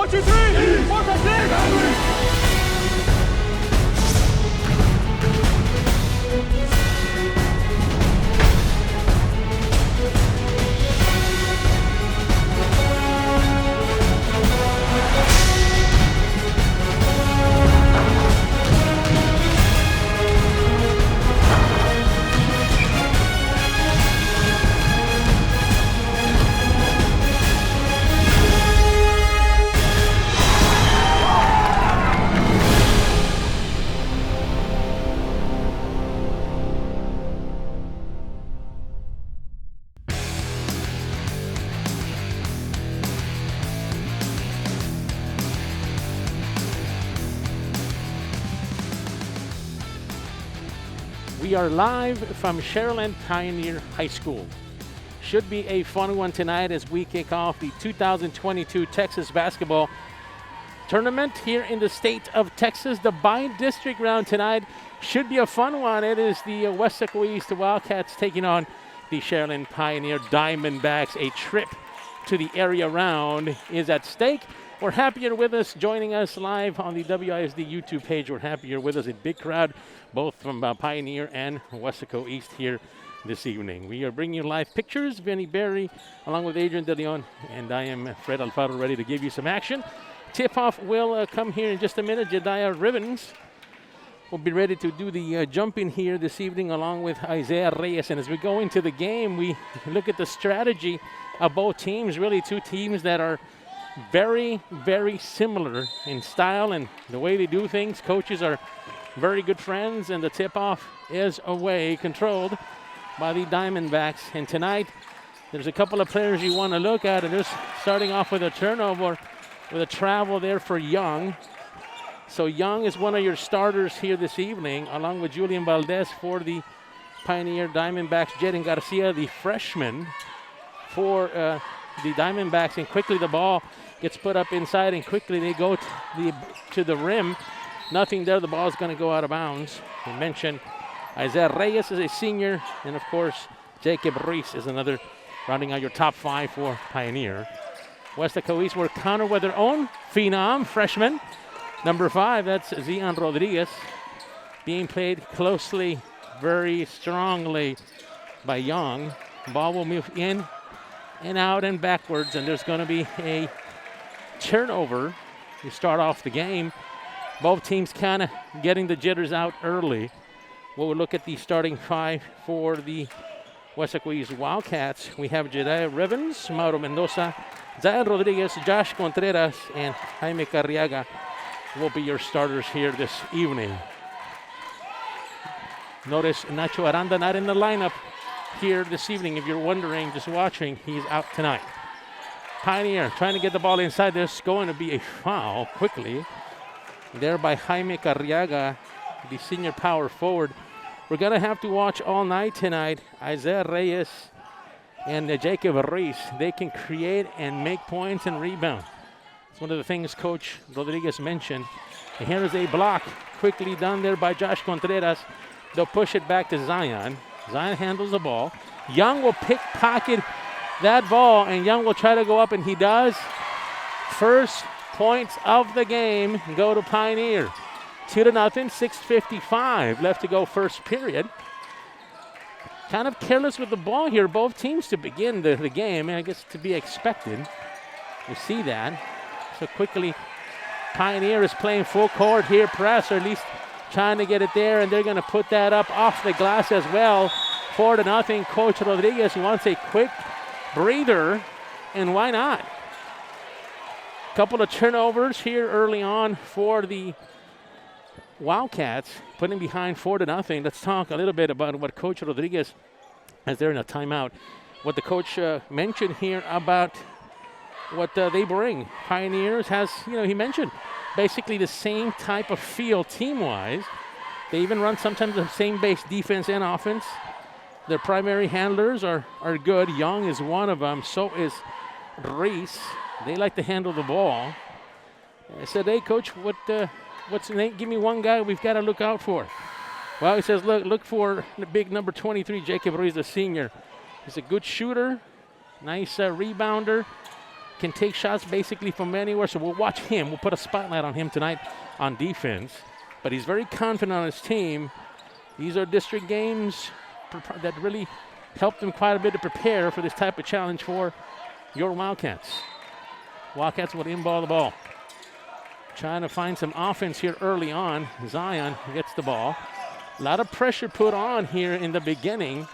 1, 2, 3, 4, 5, 6. We are live from Sharyland Pioneer High School. Should be a fun one tonight as we kick off the 2022 Texas Basketball Tournament here in the state of Texas. The bi-district round tonight should be a fun one. It is the Weslaco East Wildcats taking on the Sharyland Pioneer Diamondbacks. A trip to the area round is at stake. We're happy you're with us, joining us live on the WISD YouTube page. We're happy you're with us. A big crowd, both from Pioneer and Weslaco East here this evening. We are bringing you live pictures. Vinny Berry, along with Adrian De Leon, and I am Fred Alfaro, ready to give you some action. Tip-off will come here in just a minute. Jediah Ribbons will be ready to do the jumping here this evening, along with Isaiah Reyes. And as we go into the game, we look at the strategy of both teams, really two teams that are very, very similar in style and the way they do things. Coaches are very good friends, and the tip-off is away, controlled by the Diamondbacks. And tonight, there's a couple of players you want to look at, and just starting off with a turnover, with a travel there for Young. So Young is one of your starters here this evening, along with Julian Valdez for the Pioneer Diamondbacks. Jaden Garcia, the freshman for the Diamondbacks, and quickly the ball gets put up inside, and quickly they go to the rim. Nothing there. The ball is going to go out of bounds. We mentioned Isaiah Reyes is a senior, and of course Jacob Ruiz is another, rounding out your top five for Pioneer. Weslaco East will counter with their own phenom freshman, number 5. That's Zion Rodriguez, being played closely, very strongly by Young. Ball will move in and out and backwards, and there's going to be a turnover to start off the game. Both teams kind of getting the jitters out early. We'll look at the starting 5 for the Weslaco East Wildcats. We have Jediah Ribbons, Mauro Mendoza, Zion Rodriguez, Josh Contreras, and Jaime Carriaga will be your starters here this evening. Notice Nacho Aranda not in the lineup here this evening. If you're wondering, just watching, he's out tonight. Pioneer trying to get the ball inside. There's going to be a foul quickly there by Jaime Carriaga, the senior power forward. We're going to have to watch all night tonight. Isaiah Reyes and Jacob Ruiz, they can create and make points and rebound. It's one of the things Coach Rodriguez mentioned. And here is a block quickly done there by Josh Contreras. They'll push it back to Zion. Zion handles the ball. Young will pickpocket that ball, and Young will try to go up, and he does. First points of the game go to Pioneer. 2-0, 6:55 left to go first period. Kind of careless with the ball here, both teams to begin the game, and I guess to be expected. We see that. So quickly, Pioneer is playing full court here, press, or at least trying to get it there, and they're going to put that up off the glass as well. 4-0. Coach Rodriguez wants a quick breather, and why not? Couple of turnovers here early on for the Wildcats, putting behind 4-0. Let's talk a little bit about what Coach Rodriguez, as they're in a timeout, what the coach mentioned here about what they bring. Pioneers has, he mentioned basically the same type of feel team-wise. They even run sometimes the same base defense and offense. Their primary handlers are good. Young is one of them. So is Reese. They like to handle the ball. I said, hey, Coach, what's the name? Give me one guy we've got to look out for. Well, he says, look for the big number 23, Jacob Ruiz, the senior. He's a good shooter, nice rebounder, can take shots basically from anywhere, so we'll watch him. We'll put a spotlight on him tonight on defense. But he's very confident on his team. These are district games that really helped them quite a bit to prepare for this type of challenge for your Wildcats. Wildcats will inball the ball. Trying to find some offense here early on. Zion gets the ball. A lot of pressure put on here in the beginning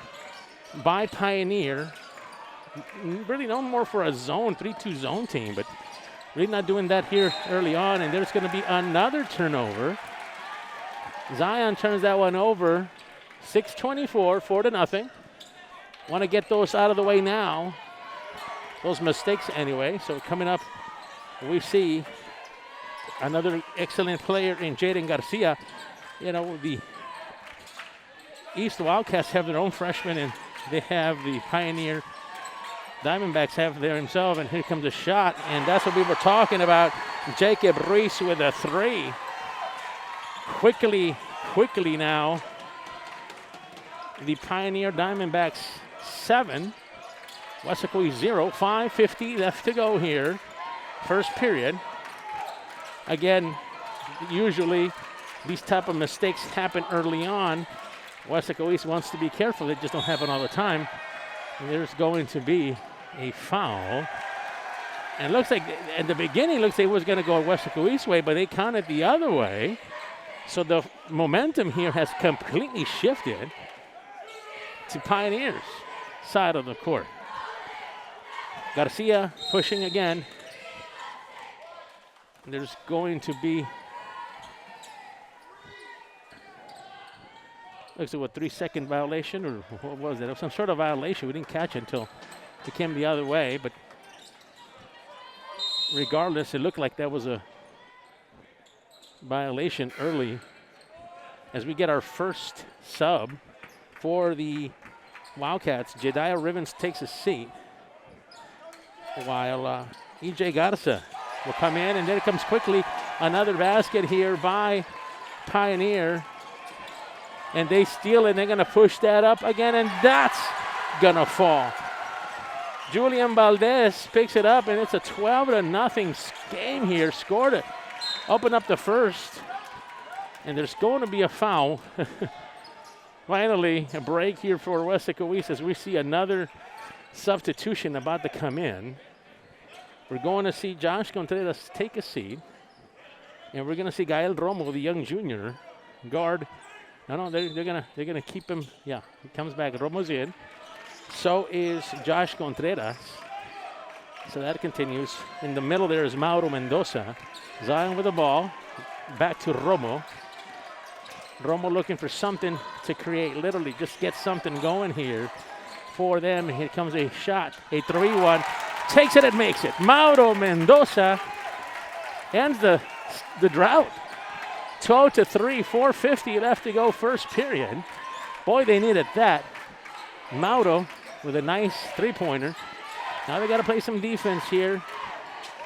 by Pioneer. Really known more for a zone, 3-2 zone team, but really not doing that here early on. And there's going to be another turnover. Zion turns that one over. 6:24, 4-0. Want to get those out of the way now. Those mistakes anyway. So coming up, we see another excellent player in Jaden Garcia. You know, the East Wildcats have their own freshman, and they have the Pioneer Diamondbacks have there himself, and here comes a shot, and that's what we were talking about. Jacob Reese with a 3. Quickly now, the Pioneer Diamondbacks 7, Weslaco 0, 5:50 left to go here. First period. Again, usually these type of mistakes happen early on. Weslaco East wants to be careful. They just don't happen all the time. And there's going to be a foul. And it looks like at the beginning, it looks like it was going to go Weslaco East way, but they counted the other way. So the momentum here has completely shifted to Pioneers' side of the court. Garcia pushing again. There's going to be, looks like what, 3-second violation, or what was it? It was some sort of violation. We didn't catch it until it came the other way, but regardless, it looked like that was a violation early. As we get our first sub for the Wildcats, Jediah Rivens takes a seat, while E.J. Garza will come in, and then it comes quickly. Another basket here by Pioneer, and they steal it. They're going to push that up again, and that's going to fall. Julian Valdez picks it up, and it's a 12-0 game here. Scored it. Open up the first, and there's going to be a foul. Finally, a break here for Weslaco East as we see another substitution about to come in. We're going to see Josh Contreras take a seat, and we're going to see Gael Romo, the young junior guard. No, they're gonna keep him. Yeah, he comes back. Romo's in. So is Josh Contreras. So that continues. In the middle there is Mauro Mendoza. Zion with the ball. Back to Romo. Romo looking for something to create. Literally just get something going here for them. Here comes a shot. A 3-1. Takes it and makes it. Mauro Mendoza ends the drought. 12-3, 4:50 left to go first period. Boy, they needed that. Mauro with a nice three-pointer. Now they got to play some defense here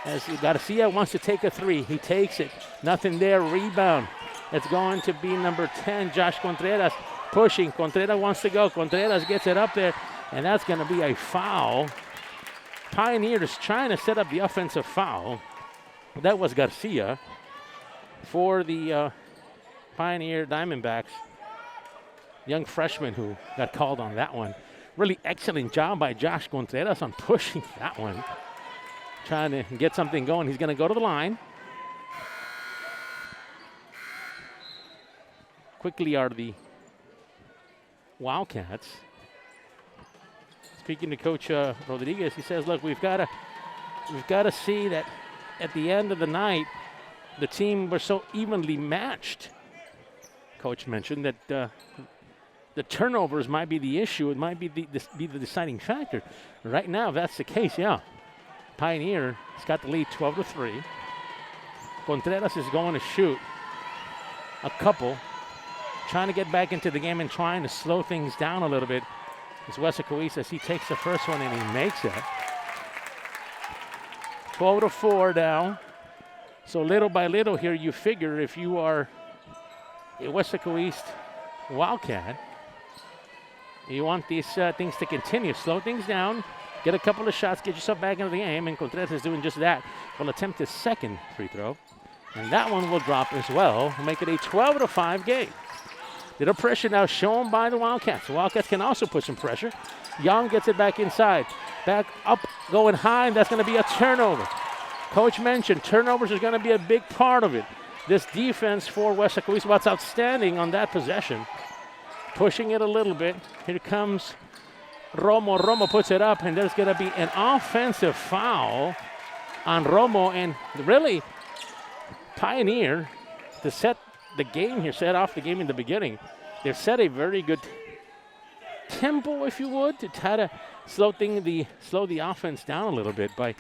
as Garcia wants to take a 3. He takes it. Nothing there. Rebound. It's going to be number 10, Josh Contreras, pushing. Contreras wants to go. Contreras gets it up there, and that's going to be a foul. Pioneers trying to set up the offensive foul. That was Garcia for the Pioneer Diamondbacks. Young freshman who got called on that one. Really excellent job by Josh Contreras on pushing that one. Trying to get something going. He's going to go to the line. Quickly are the Wildcats. Speaking to Coach Rodriguez, he says, look, we've got to see that at the end of the night, the team were so evenly matched. Coach mentioned that the turnovers might be the issue. It might be the deciding factor. Right now, if that's the case, yeah. Pioneer has got the lead 12-3. Contreras is going to shoot a couple, trying to get back into the game and trying to slow things down a little bit. It's Weslaco East as he takes the first one and he makes it. 12-4 now. So little by little here, you figure if you are a Weslaco East Wildcat, you want these things to continue. Slow things down, get a couple of shots, get yourself back into the game, and Contreras is doing just that. Will attempt his second free throw, and that one will drop as well, make it a 12-5 game. Little pressure now shown by the Wildcats. The Wildcats can also put some pressure. Young gets it back inside. Back up, going high, and that's going to be a turnover. Coach mentioned turnovers are going to be a big part of it. This defense for Weslaco is what's outstanding on that possession. Pushing it a little bit. Here comes Romo. Romo puts it up, and there's going to be an offensive foul on Romo. And really, Pioneer, to set the game here, set off the game in the beginning, they've set a very good tempo, if you would, to try to slow the offense down a little bit by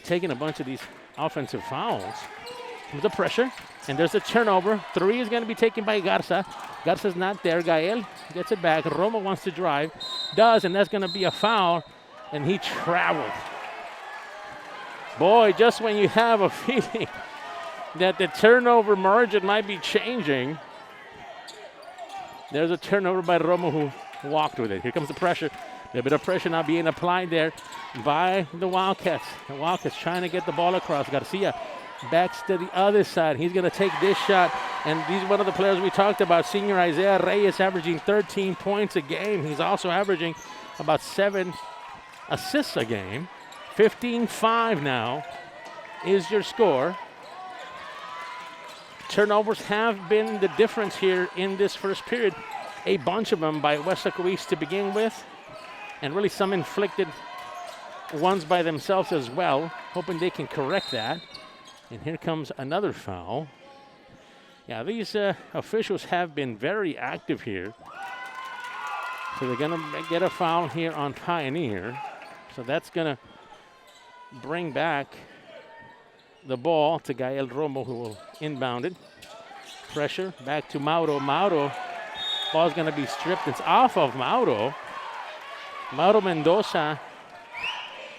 taking a bunch of these offensive fouls. Comes the pressure, and there's a turnover. 3 is going to be taken by Garza. Garza's not there. Gael gets it back. Romo wants to drive. Does, and that's going to be a foul, and he traveled. Boy, just when you have a feeling that the turnover margin might be changing, there's a turnover by Romo who walked with it. Here comes the pressure. A little bit of pressure now being applied there by the Wildcats. The Wildcats trying to get the ball across. Garcia backs to the other side. He's going to take this shot. And he's one of the players we talked about, senior Isaiah Reyes, averaging 13 points a game. He's also averaging about 7 assists a game. 15-5 now is your score. Turnovers have been the difference here in this first period. A bunch of them by Weslaco East to begin with, and really some inflicted ones by themselves as well, hoping they can correct that. And here comes another foul. Yeah, these officials have been very active here. So they're going to get a foul here on Pioneer. So that's going to bring back the ball to Gael Romo, who will inbound it. Pressure back to Mauro. Mauro, ball's going to be stripped. It's off of Mauro. Mauro Mendoza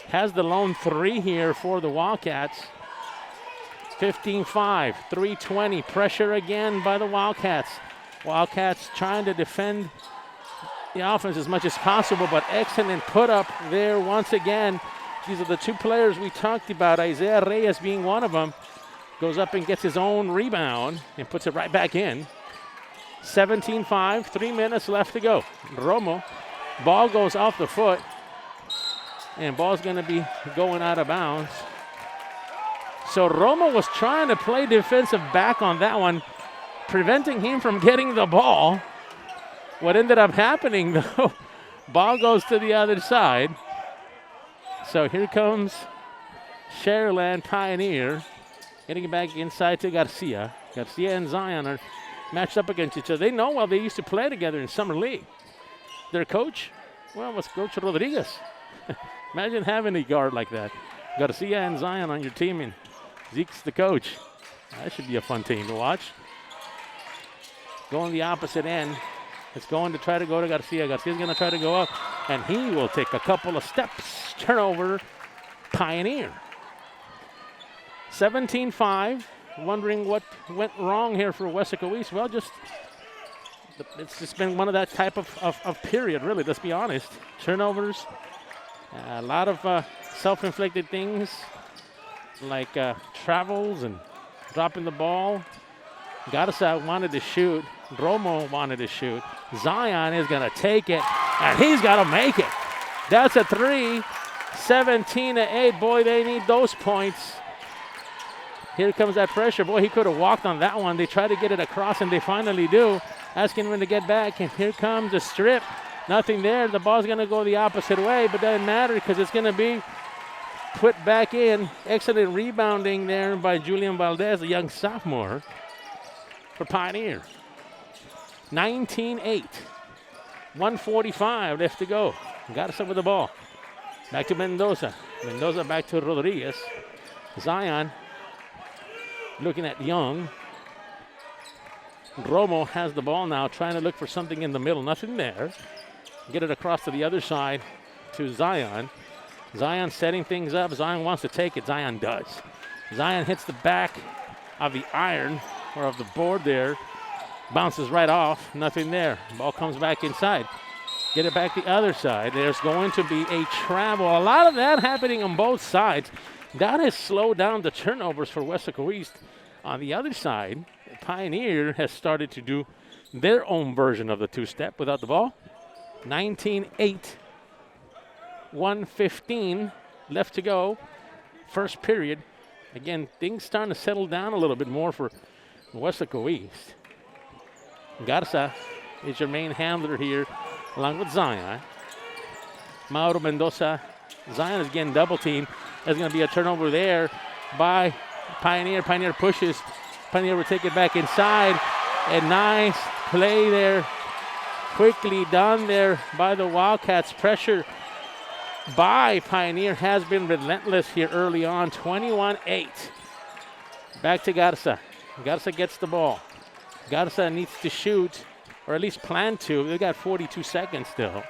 has the lone 3 here for the Wildcats. 15-5, 3:20. Pressure again by the Wildcats. Wildcats trying to defend the offense as much as possible, but excellent put up there once again. These are the 2 players we talked about, Isaiah Reyes being one of them. Goes up and gets his own rebound and puts it right back in. 17-5, 3 minutes left to go. Romo, ball goes off the foot, and ball's going to be going out of bounds. So Romo was trying to play defensive back on that one, preventing him from getting the ball. What ended up happening, though, ball goes to the other side. So here comes Sharyland Pioneer, getting it back inside to Garcia. Garcia and Zion are matched up against each other. They know well, they used to play together in summer league. Their coach, well, was Coach Rodriguez. Imagine having a guard like that. Garcia and Zion on your team, and Zeke's the coach. That should be a fun team to watch. Going the opposite end. It's going to try to go to Garcia. Garcia's going to try to go up, and he will take a couple of steps. Turnover, Pioneer. 17-5. Wondering what went wrong here for Weslaco East. Well, it's just been one of that type of period, really, let's be honest. Turnovers, a lot of self-inflicted things like travels and dropping the ball. Garza wanted to shoot. Romo wanted to shoot. Zion is going to take it, and he's got to make it. That's a 3. 17-8. Boy, they need those points. Here comes that pressure. Boy, he could have walked on that one. They try to get it across, and they finally do. Asking him to get back, and here comes the strip. Nothing there. The ball's going to go the opposite way, but doesn't matter because it's going to be put back in. Excellent rebounding there by Julian Valdez, a young sophomore for Pioneer. 19-8. 1:45 left to go. Got us up with the ball. Back to Mendoza. Mendoza back to Rodriguez. Zion looking at Young. Romo has the ball now, trying to look for something in the middle. Nothing there. Get it across to the other side to Zion. Zion setting things up. Zion wants to take it. Zion does. Zion hits the back of the iron, or of the board there. Bounces right off. Nothing there. Ball comes back inside. Get it back the other side. There's going to be a travel. A lot of that happening on both sides. That has slowed down the turnovers for Weslaco East. On the other side, Pioneer has started to do their own version of the two-step without the ball. 19-8, 1:15 left to go. First period. Again, things starting to settle down a little bit more for Weslaco East. Garza is your main handler here, along with Zion. Mauro Mendoza. Zion is getting double teamed. There's going to be a turnover there by Pioneer. Pioneer pushes. Pioneer will take it back inside. A nice play there. Quickly done there by the Wildcats. Pressure by Pioneer has been relentless here early on. 21-8. Back to Garza. Garza gets the ball. Garza needs to shoot, or at least plan to. They've got 42 seconds still.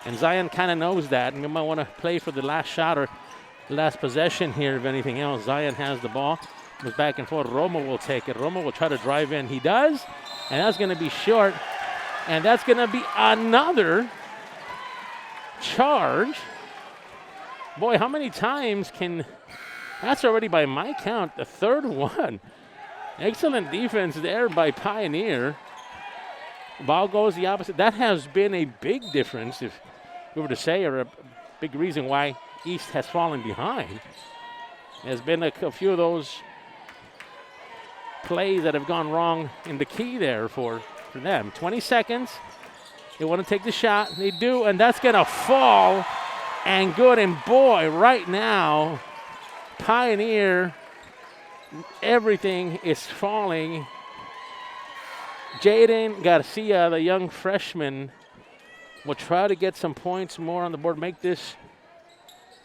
And Zion kind of knows that. And we might want to play for the last shot or last possession here, if anything else. Zion has the ball. Goes back and forth. Romo will take it. Romo will try to drive in. He does. And that's going to be short. And that's going to be another charge. Boy, how many times can... That's already, by my count, the third one. Excellent defense there by Pioneer. Ball goes the opposite. That has been a big difference, if we were to say, or a big reason why East has fallen behind. There's been a few of those plays that have gone wrong in the key there for them. 20 seconds. They want to take the shot. They do, and that's going to fall. And good. And boy, right now, Pioneer, everything is falling. Jaden Garcia, the young freshman, will try to get some points more on the board, make this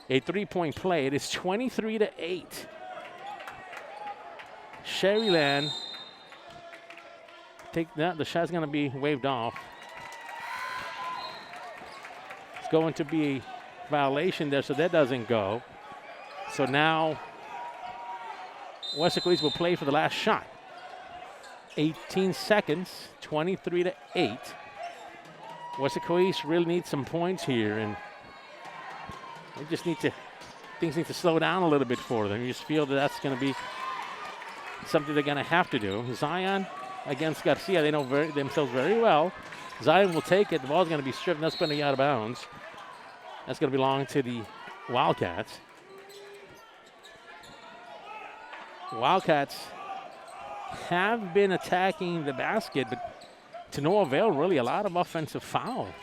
a three-point play. It is 23-8. Sharyland, take that. The shot's going to be waved off. It's going to be a violation there, so that doesn't go. So now Weslaco East will play for the last shot. 18 seconds, 23-8. Weslaco East really needs some points here, and they just need to, things need to slow down a little bit for them. You just feel that that's going to be something they're going to have to do. Zion against Garcia, they know themselves very well. Zion will take it. The ball's going to be stripped, and that's going to be out of bounds. That's going to belong to the Wildcats. Wildcats have been attacking the basket, but to no avail, really. A lot of offensive fouls.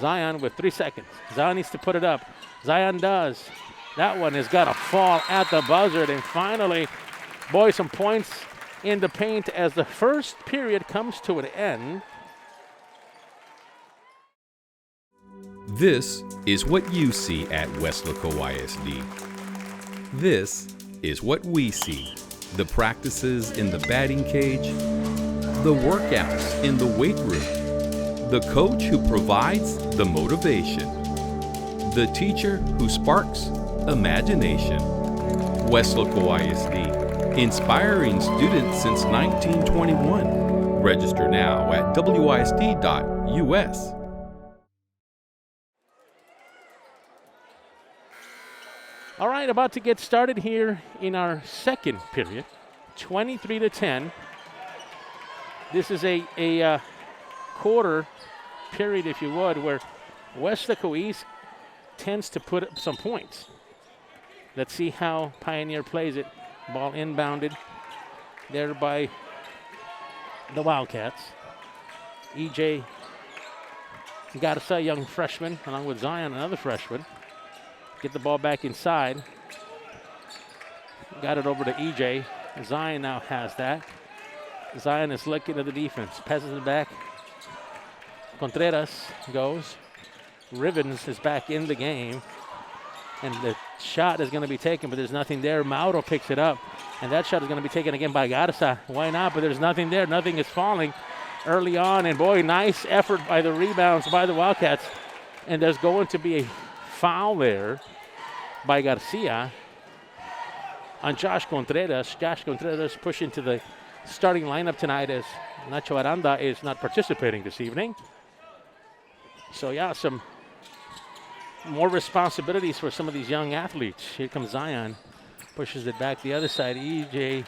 Zion with 3 seconds. Zion needs to put it up. Zion does. That one has got to fall at the buzzer. And finally, boy, some points in the paint as the first period comes to an end. This is what you see at Weslaco ISD. This is what we see. The practices in the batting cage, the workouts in the weight room, the coach who provides the motivation, the teacher who sparks imagination. Weslaco ISD, inspiring students since 1921. Register now at wisd.us. All right, about to get started here in our second period, 23-10. This is a quarter period, if you would, where Weslaco East tends to put up some points. Let's see how Pioneer plays it. Ball inbounded there by the Wildcats. EJ Garza, young freshman, along with Zion, another freshman. Get the ball back inside. Got it over to EJ. Zion now has that. Zion is looking at the defense. Passes it back. Contreras goes. Rivens is back in the game. And the shot is going to be taken, but there's nothing there. Mauro picks it up. And that shot is going to be taken again by Garza. Why not? But there's nothing there. Nothing is falling early on. And boy, nice effort by the rebounds by the Wildcats. And there's going to be a foul there by Garcia on Josh Contreras. Josh Contreras pushed into the starting lineup tonight as Nacho Aranda is not participating this evening. So, yeah, some more responsibilities for some of these young athletes. Here comes Zion. Pushes it back the other side. EJ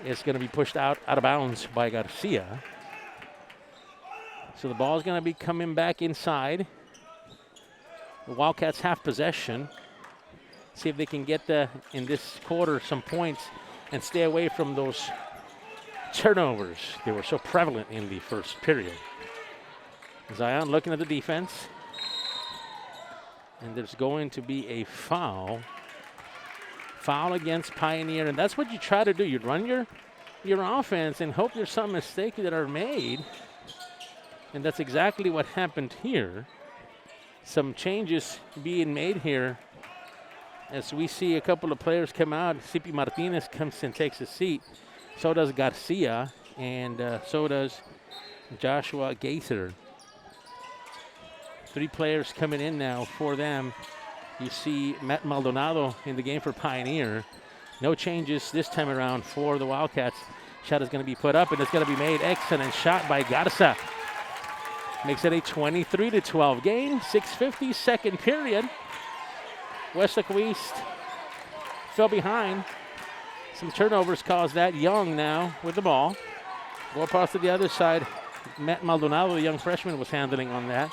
is going to be pushed out of bounds by Garcia. So the ball is going to be coming back inside. The Wildcats have possession. See if they can get in this quarter some points and stay away from those turnovers. They were so prevalent in the first period. Zion looking at the defense. And there's going to be a foul. Foul against Pioneer, and that's what you try to do. You run your offense and hope there's some mistakes that are made. And that's exactly what happened here. Some changes being made here as we see a couple of players come out. Sipi Martinez comes and takes a seat. So does Garcia, and so does Joshua Gaither. 3 players coming in now for them. You see Matt Maldonado in the game for Pioneer. No changes this time around for the Wildcats. Shot is going to be put up, and it's going to be made. Excellent shot by Garza. Makes it a 23-12 game. 6:50, second period. Weslaco East fell behind. Some turnovers caused that. Young now with the ball. Ball pass to the other side. Matt Maldonado, the young freshman, was handling on that.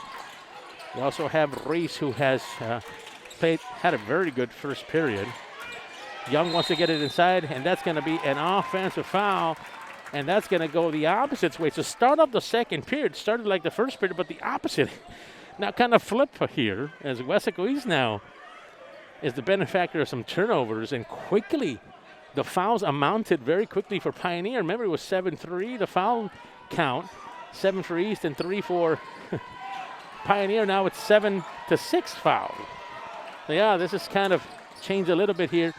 We also have Reese, who has had a very good first period. Young wants to get it inside, and that's going to be an offensive foul, and that's going to go the opposite way. So start of the second period started like the first period, but the opposite. Now kind of flip here as Weslaco East now is the benefactor of some turnovers, and quickly the fouls amounted very quickly for Pioneer. Remember, it was 7-3, the foul count, 7 for East and 3 for Pioneer. Now it's 7-6 foul. So yeah, this is kind of changed a little bit here.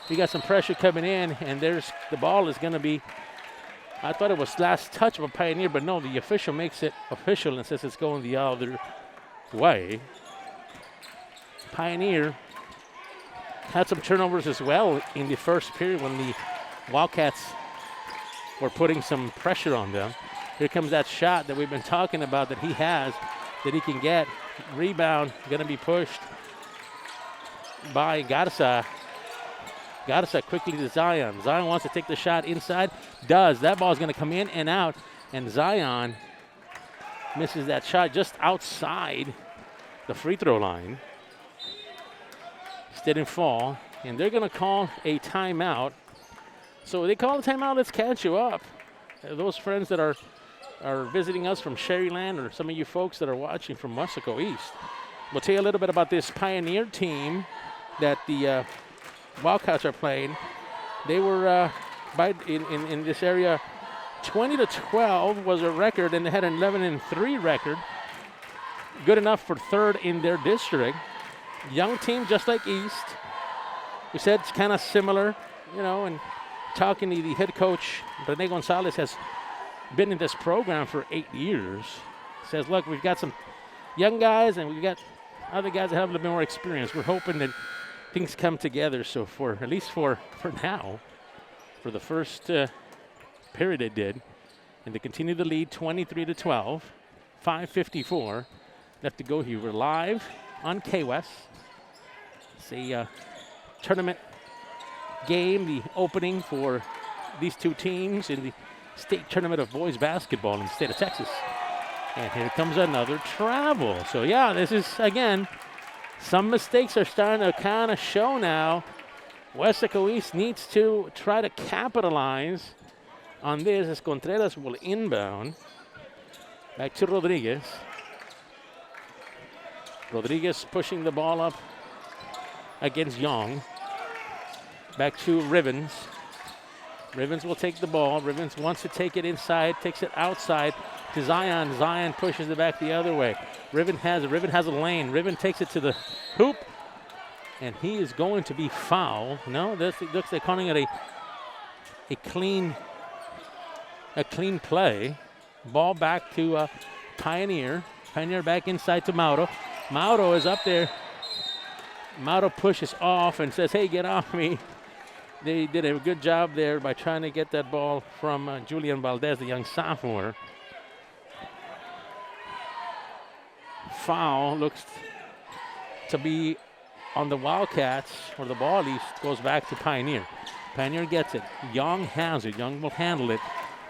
We got some pressure coming in, and there's the ball is going to be, I thought it was last touch of a Pioneer, but no, the official makes it official and says it's going the other way. Pioneer had some turnovers as well in the first period when the Wildcats were putting some pressure on them. Here comes that shot that we've been talking about that he has, that he can get. Rebound, going to be pushed by Garza. Garza quickly to Zion. Zion wants to take the shot inside. Does. That ball is going to come in and out. And Zion misses that shot just outside the free throw line. Didn't fall. And they're going to call a timeout. So they call a timeout. Let's catch you up. Those friends that are visiting us from Sharyland, or some of you folks that are watching from Weslaco East, we'll tell you a little bit about this Pioneer team that the Wildcats are playing. They were in this area 20-12 was a record, and they had an 11-3 record. Good enough for third in their district. Young team just like East. We said it's kind of similar, you know, and talking to the head coach, Rene Gonzalez has been in this program for 8 years. Says, look, we've got some young guys and we've got other guys that have a little bit more experience. We're hoping that things come together. So for at least for now, for the first period it did, and they continue to lead 23-12, 5:54 left to go here. We're live on KWES. It's a tournament game, the opening for these two teams in the state tournament of boys basketball in the state of Texas. And here comes another travel. So yeah, this is, again, some mistakes are starting to kind of show now. Weslaco East needs to try to capitalize on this as Contreras will inbound. Back to Rodriguez. Rodriguez pushing the ball up against Young. Back to Rivens. Rivens will take the ball. Rivens wants to take it inside, takes it outside to Zion. Zion pushes it back the other way. Riven has a lane. Riven takes it to the hoop, and he is going to be fouled. No, this looks like calling it a clean play. Ball back to Pioneer. Pioneer back inside to Mauro. Mauro is up there. Mauro pushes off and says, hey, get off me. They did a good job there by trying to get that ball from Julian Valdez, the young sophomore. foul looks to be on the Wildcats, or the ball at least goes back to Pioneer. Pioneer gets it. Young has it. Young will handle it.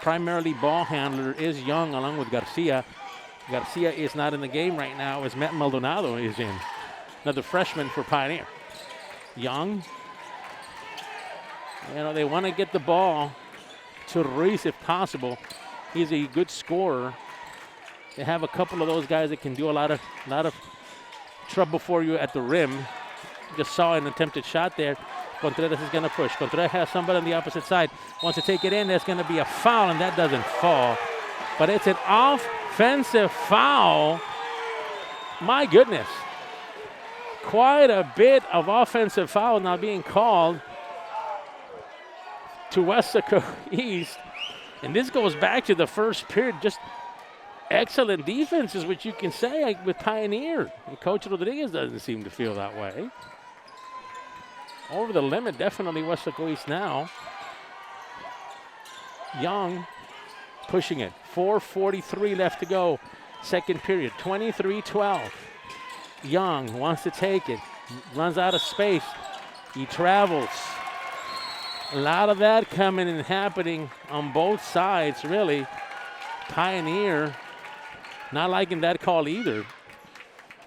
Primarily ball handler is Young along with Garcia. Garcia is not in the game right now as Matt Maldonado is in. Another freshman for Pioneer. Young. They want to get the ball to Ruiz if possible. He's a good scorer. They have a couple of those guys that can do a lot of trouble for you at the rim. Just saw an attempted shot there. Contreras is going to push. Contreras has somebody on the opposite side. Wants to take it in. There's going to be a foul, and that doesn't fall. But it's an offensive foul. My goodness. Quite a bit of offensive foul now being called to Weslaco East. And this goes back to the first period. Just excellent defense is what you can say with Pioneer. And Coach Rodriguez doesn't seem to feel that way. Over the limit, definitely Weslaco East now. Young pushing it. 4:43 left to go. Second period, 23-12. Young wants to take it. Runs out of space. He travels. A lot of that coming and happening on both sides, really. Pioneer not liking that call either.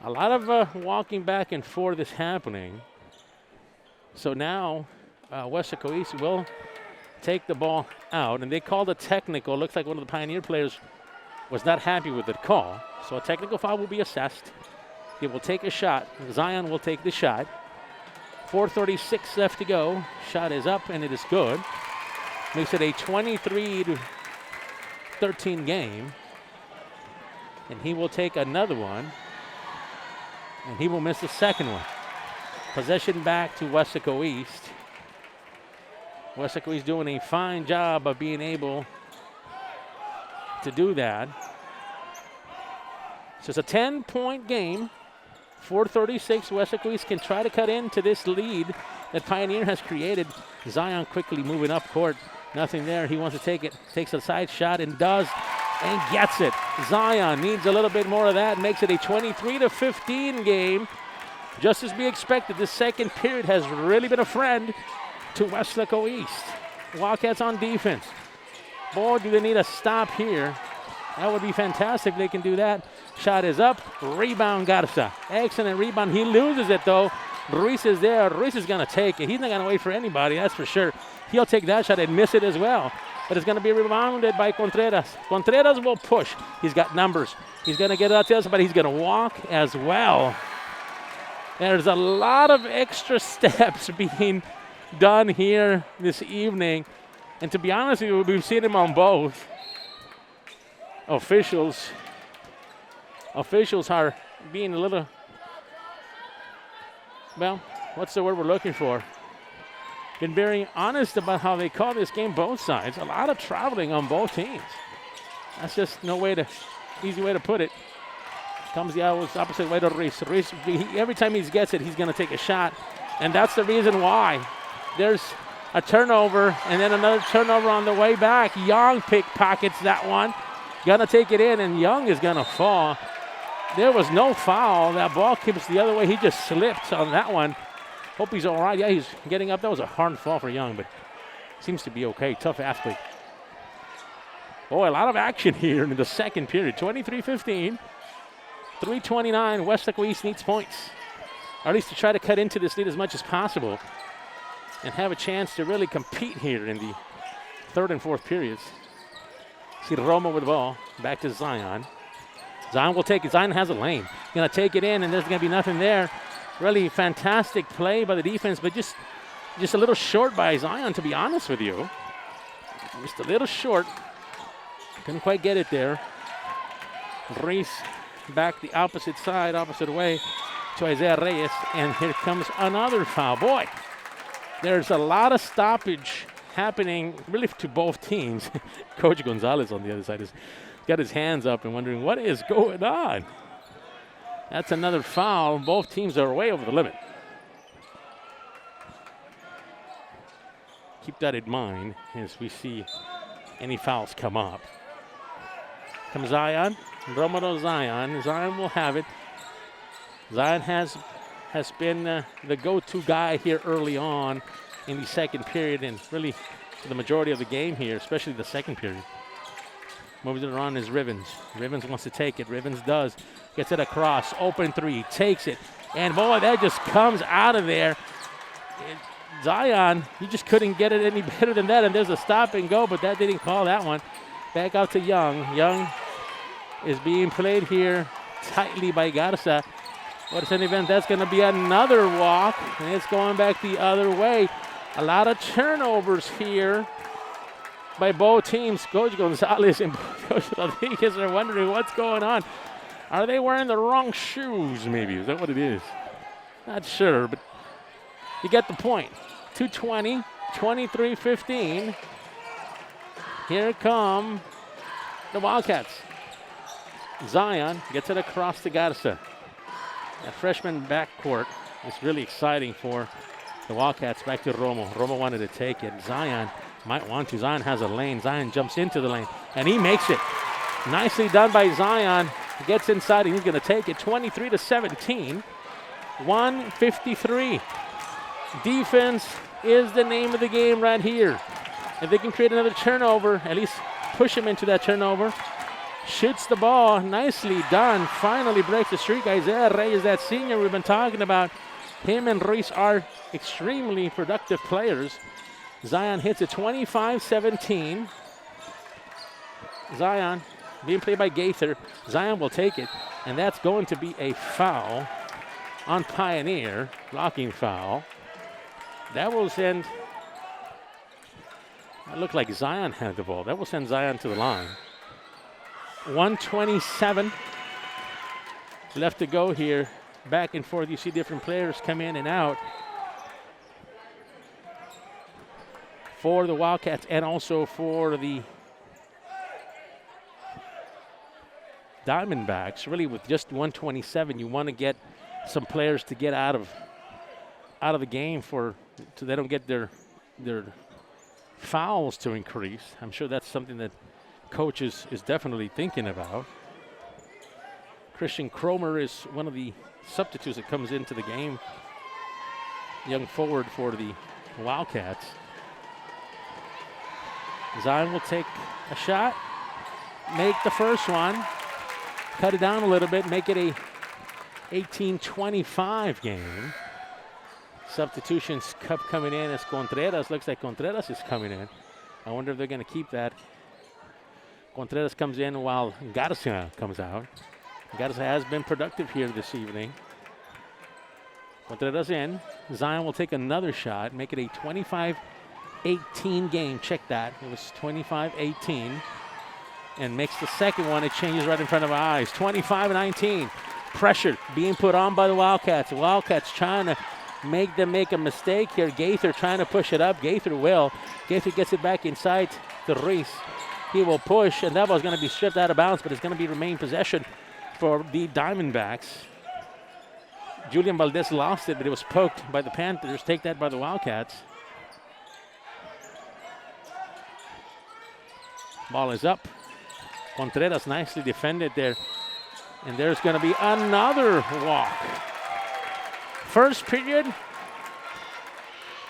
A lot of walking back and forth is happening. So now Weslaco East will take the ball out, and they called a technical. Looks like one of the Pioneer players was not happy with the call. So a technical foul will be assessed. They will take a shot. Zion will take the shot. 4:36 left to go. Shot is up, and it is good. Makes it a 23-13 game. And he will take another one, and he will miss the second one. Possession back to Weslaco East. Weslaco East doing a fine job of being able to do that. So it's a 10-point game. 4:36. Weslaco East can try to cut into this lead that Pioneer has created. Zion quickly moving up court. Nothing there. He wants to take it. Takes a side shot and does, and gets it. Zion needs a little bit more of that. Makes it a 23-15 game. Just as we expected, this second period has really been a friend to Weslaco East. Wildcats on defense. Boy, do they need a stop here. That would be fantastic if they can do that. Shot is up. Rebound, Garza. Excellent rebound. He loses it, though. Ruiz is there. Ruiz is going to take it. He's not going to wait for anybody, that's for sure. He'll take that shot and miss it as well. But it's going to be rebounded by Contreras. Contreras will push. He's got numbers. He's going to get it out to us, but he's going to walk as well. There's a lot of extra steps being done here this evening. And to be honest with you, we've seen him on both. Officials are being a little, well, what's the word we're looking for? Been very honest about how they call this game, both sides. A lot of traveling on both teams. That's just easy way to put it. Comes the opposite way to Ruiz. Ruiz, every time he gets it, he's going to take a shot. And that's the reason why. There's a turnover and then another turnover on the way back. Young pickpockets that one. Going to take it in, and Young is going to fall. There was no foul. That ball keeps the other way. He just slipped on that one. Hope he's all right. Yeah, he's getting up. That was a hard fall for Young, but seems to be okay. Tough athlete. Boy, a lot of action here in the second period. 23-15. 3:29. Weslaco East needs points, or at least to try to cut into this lead as much as possible and have a chance to really compete here in the third and fourth periods. See Roma with the ball. Back to Zion. Zion will take it. Zion has a lane. Going to take it in, and there's going to be nothing there. Really fantastic play by the defense, but just a little short by Zion, to be honest with you. Just a little short. Couldn't quite get it there. Ruiz back the opposite side, opposite way to Isaiah Reyes, and here comes another foul. Boy, there's a lot of stoppage happening really to both teams. Coach Gonzalez on the other side has got his hands up and wondering what is going on. That's another foul. Both teams are way over the limit. Keep that in mind as we see any fouls come up. Comes Zion. Romero Zion. Zion will have it. Zion has been the go-to guy here early on in the second period and really for the majority of the game here, especially the second period. Moves it around is Rivens. Rivens wants to take it. Rivens does. Gets it across. Open three. Takes it. And boy, that just comes out of there. Zion, he just couldn't get it any better than that. And there's a stop and go, but that didn't call that one. Back out to Young. Young is being played here tightly by Garza. What is an event? That's going to be another walk, and it's going back the other way. A lot of turnovers here by both teams. Coach Gonzalez and Coach Rodriguez are wondering what's going on. Are they wearing the wrong shoes, maybe? Is that what it is? Not sure, but you get the point. 2:20, 23-15. Here come the Wildcats. Zion gets it across to Garza. That freshman backcourt is really exciting for the Wildcats. Back to Romo. Romo wanted to take it. Zion might want to. Zion has a lane. Zion jumps into the lane, and he makes it. Nicely done by Zion. Gets inside, and he's going to take it. 23-17. 1:53. Defense is the name of the game right here. If they can create another turnover, at least push him into that turnover. Shoots the ball. Nicely done. Finally breaks the streak. Isaiah Reyes, that senior we've been talking about. Him and Ruiz are extremely productive players. Zion hits it 25-17. Zion being played by Gaither. Zion will take it, and that's going to be a foul on Pioneer. Blocking foul. That will send, it looked like Zion had the ball. That will send Zion to the line. 1:27 left to go here. Back and forth, you see different players come in and out for the Wildcats and also for the Diamondbacks. Really, with just 1:27, you want to get some players to get out of the game so they don't get their fouls to increase. I'm sure that's something that coach is definitely thinking about. Christian Cromer is one of the substitutes that comes into the game. Young forward for the Wildcats. Zion will take a shot, make the first one, cut it down a little bit, make it a 18-25 game. Substitutions coming in as Contreras. Looks like Contreras is coming in. I wonder if they're going to keep that. Contreras comes in while Garcia comes out. Garcia has been productive here this evening. Contreras in. Zion will take another shot, make it a 25-18 game. Check that. It was 25-18. And makes the second one. It changes right in front of our eyes. 25-19. Pressure being put on by the Wildcats. The Wildcats trying to make them make a mistake here. Gaither trying to push it up. Gaither will. Gaither gets it back inside to Ruiz. He will push, and that ball's going to be stripped out of bounds, but it's going to be remain possession for the Diamondbacks. Julian Valdez lost it, but it was poked by the Panthers. Take that by the Wildcats. Ball is up. Contreras nicely defended there. And there's going to be another walk. First period,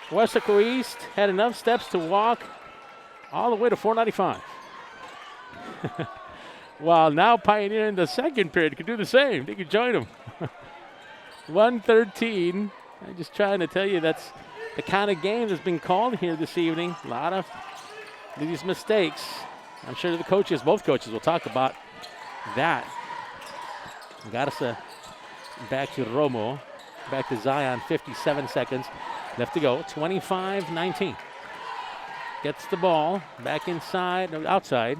Weslaco East had enough steps to walk all the way to 495. While now Pioneer in the second period could do the same. They could join them. 1:13. I'm just trying to tell you that's the kind of game that's been called here this evening. A lot of these mistakes. I'm sure the coaches, both coaches, will talk about that. Garza back to Romo. Back to Zion, 57 seconds left to go. 25-19. Gets the ball back inside, no, outside.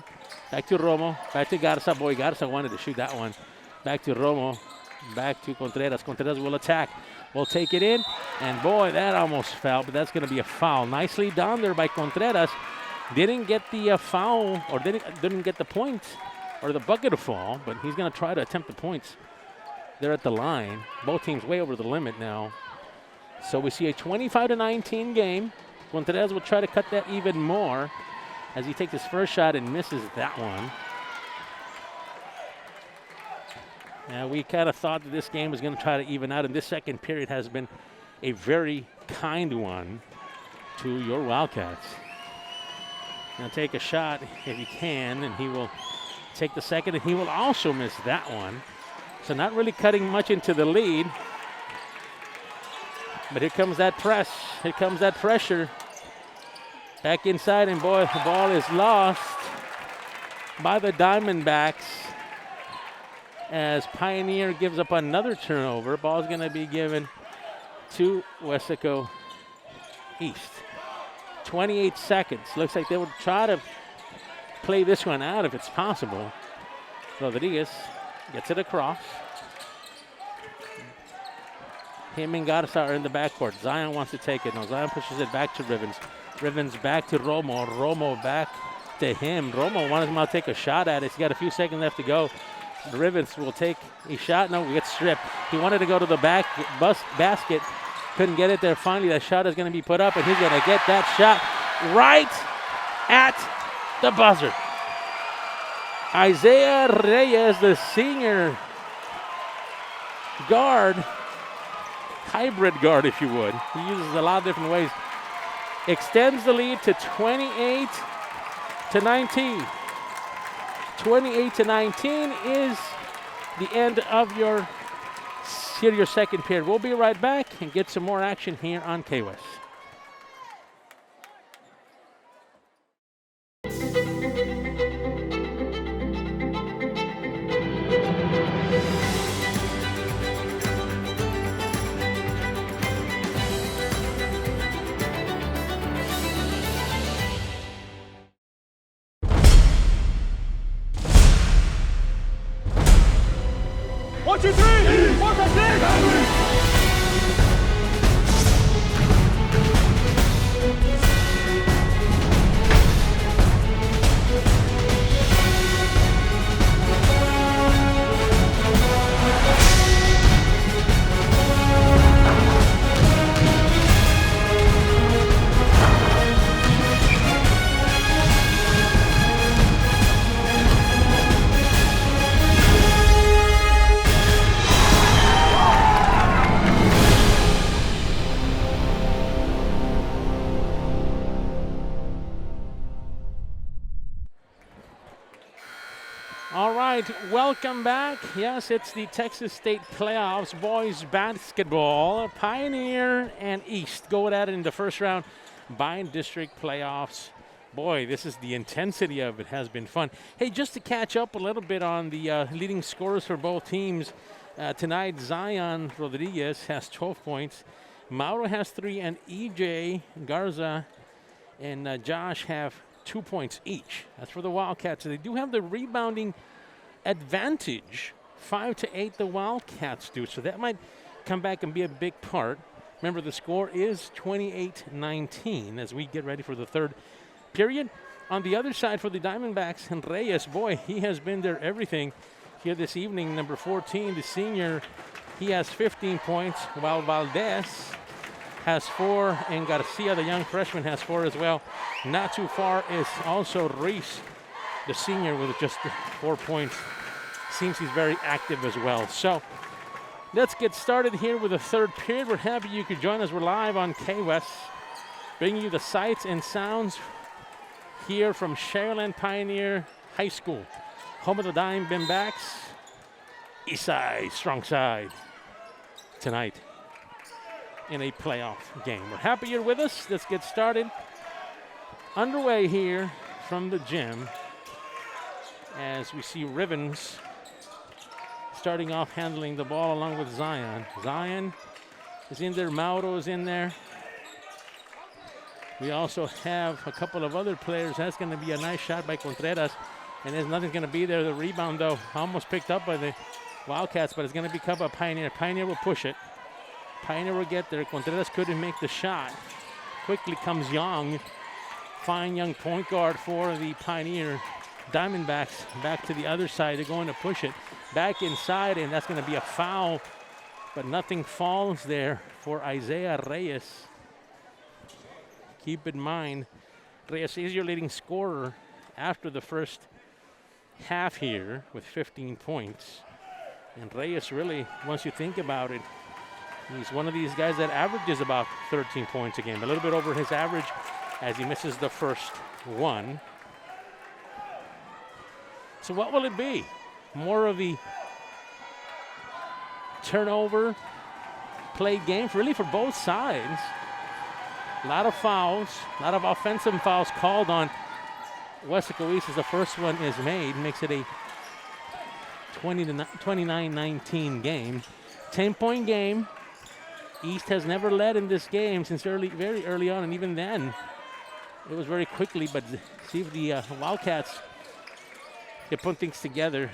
Back to Romo, back to Garza. Boy, Garza wanted to shoot that one. Back to Romo, back to Contreras. Contreras will attack, will take it in. And boy, that almost fell, but that's going to be a foul. Nicely done there by Contreras. Didn't get the foul, or didn't get the point, or the bucket to fall, but he's going to try to attempt the points. They're at the line. Both teams way over the limit now. So we see a 25-19 game. Contreras will try to cut that even more as he takes his first shot and misses that one. We kind of thought that this game was going to try to even out, and this second period has been a very kind one to your Wildcats. Now take a shot if he can, and he will take the second, and he will also miss that one. So not really cutting much into the lead. But here comes that press. Here comes that pressure. Back inside, and boy, the ball is lost by the Diamondbacks as Pioneer gives up another turnover. Ball's going to be given to Weslaco East. 28 seconds. Looks like they would try to play this one out if it's possible. Rodriguez gets it across. Him and Garza are in the backcourt. Zion wants to take it. No, Zion pushes it back to Rivens. Rivens back to Romo. Romo back to him. Romo wanted him to take a shot at it. He's got a few seconds left to go. Rivens will take a shot. No, we get stripped. He wanted to go to the basket. Couldn't get it there. Finally, that shot is going to be put up, and he's going to get that shot right at the buzzer. Isaiah Reyes, the senior guard, hybrid guard, if you would. He uses a lot of different ways. Extends the lead to 28 to 19. 28 to 19 is the end of your second period. We'll be right back and get some more action here on KWES. Welcome back. Yes, it's the Texas State Playoffs, boys basketball. Pioneer and East go at it in the first round by district playoffs. Boy, this is the intensity of it. Has been fun. Hey, just to catch up a little bit on the leading scorers for both teams tonight, Zion Rodriguez has 12 points. Mauro has 3, and EJ Garza and Josh have 2 points each. That's for the Wildcats. They do have the rebounding advantage, 5-8 the Wildcats do, so that might come back and be a big part. Remember, the score is 28-19 as we get ready for the third period. On the other side for the Diamondbacks, and Reyes, boy, he has been their everything here this evening. Number 14, the senior, he has 15 points, while Valdez has 4, and Garcia, the young freshman, has 4 as well. Not too far is also Reese, the senior, with just 4 points. Seems he's very active as well. So let's get started here with the third period. We're happy you could join us. We're live on KWES, bringing you the sights and sounds here from Sharyland Pioneer High School, home of the Diamondbacks. East side, strong side, tonight in a playoff game. We're happy you're with us. Let's get started. Underway here from the gym, as we see Rivens starting off handling the ball along with Zion. Zion is in there. Mauro is in there. We also have a couple of other players. That's going to be a nice shot by Contreras, and there's nothing going to be there. The rebound, though, almost picked up by the Wildcats, but it's going to be cut by Pioneer. Pioneer will push it. Pioneer will get there. Contreras couldn't make the shot. Quickly comes Young. Fine young point guard for the Pioneer Diamondbacks. Back to the other side. They're going to push it back inside, and that's going to be a foul, but nothing falls there for Isaiah Reyes. Keep in mind, Reyes is your leading scorer after the first half here with 15 points. And Reyes really, once you think about it, he's one of these guys that averages about 13 points a game, a little bit over his average as he misses the first one. So what will it be? More of the turnover play game, really for both sides. A lot of fouls, a lot of offensive fouls called on Weslaco East as the first one is made. Makes it a 29-19 game. 10-point game. East has never led in this game since very early on, and even then, it was very quickly. But see if the Wildcats can put things together.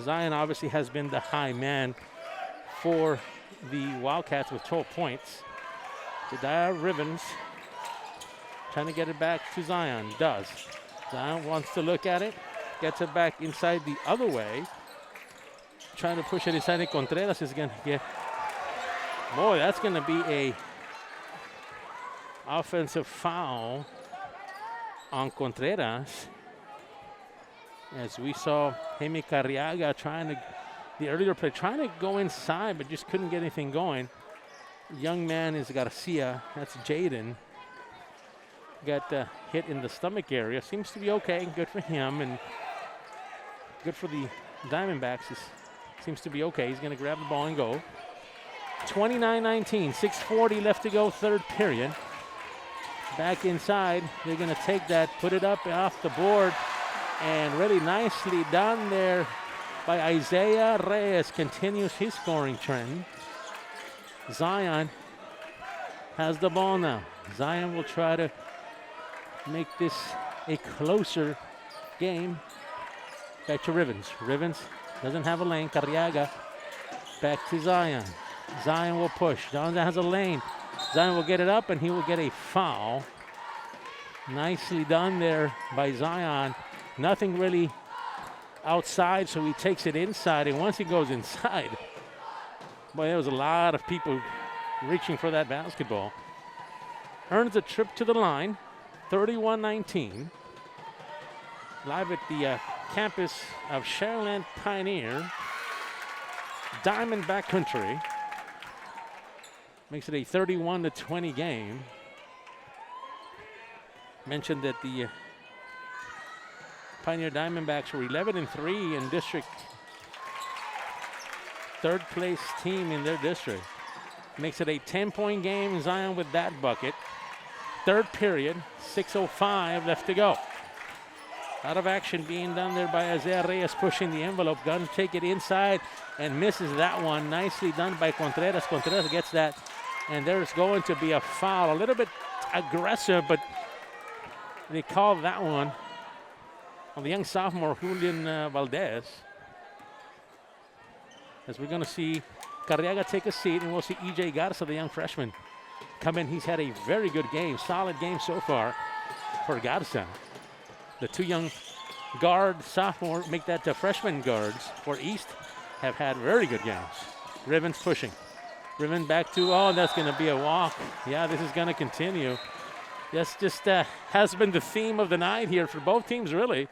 Zion obviously has been the high man for the Wildcats with 12 points. Jediah Rivens trying to get it back to Zion. Does. Zion wants to look at it. Gets it back inside the other way. Trying to push it inside, and Contreras is going to get. Boy, that's going to be a offensive foul on Contreras. As we saw Jaime Carriaga the earlier play, trying to go inside, but just couldn't get anything going. Young man is Garcia. That's Jaden. Got hit in the stomach area. Seems to be okay. Good for him, and good for the Diamondbacks. Seems to be okay. He's going to grab the ball and go. 29-19, 6:40 left to go, third period. Back inside, they're going to take that, put it up off the board, and really nicely done there by Isaiah Reyes. Continues his scoring trend. Zion has the ball now. Zion will try to make this a closer game. Back to Rivens. Rivens doesn't have a lane. Carriaga back to Zion. Zion will push. Zion has a lane. Zion will get it up, and he will get a foul. Nicely done there by Zion. Nothing really outside, so he takes it inside, and once he goes inside, boy, there was a lot of people reaching for that basketball. Earns a trip to the line, 31-19. Live at the campus of Sharyland Pioneer, Diamondback country. Makes it a 31-20 game. Mentioned that the Pioneer Diamondbacks were 11-3 in district. Third place team in their district. Makes it a 10-point game. Zion with that bucket. Third period, 6:05 left to go. A lot of action being done there by Isaiah Reyes, pushing the envelope. Going to take it inside and misses that one. Nicely done by Contreras. Contreras gets that, and there's going to be a foul. A little bit aggressive, but they call that one on the young sophomore, Julian Valdez. As we're going to see Carriaga take a seat, and we'll see E.J. Garza, the young freshman, come in. He's had a very good game, solid game so far for Garza. The two young guard sophomore make that the freshman guards for East have had very good games. Rivens pushing. Riven back to, oh, that's going to be a walk. Yeah, this is going to continue. This just has been the theme of the night here for both teams, really.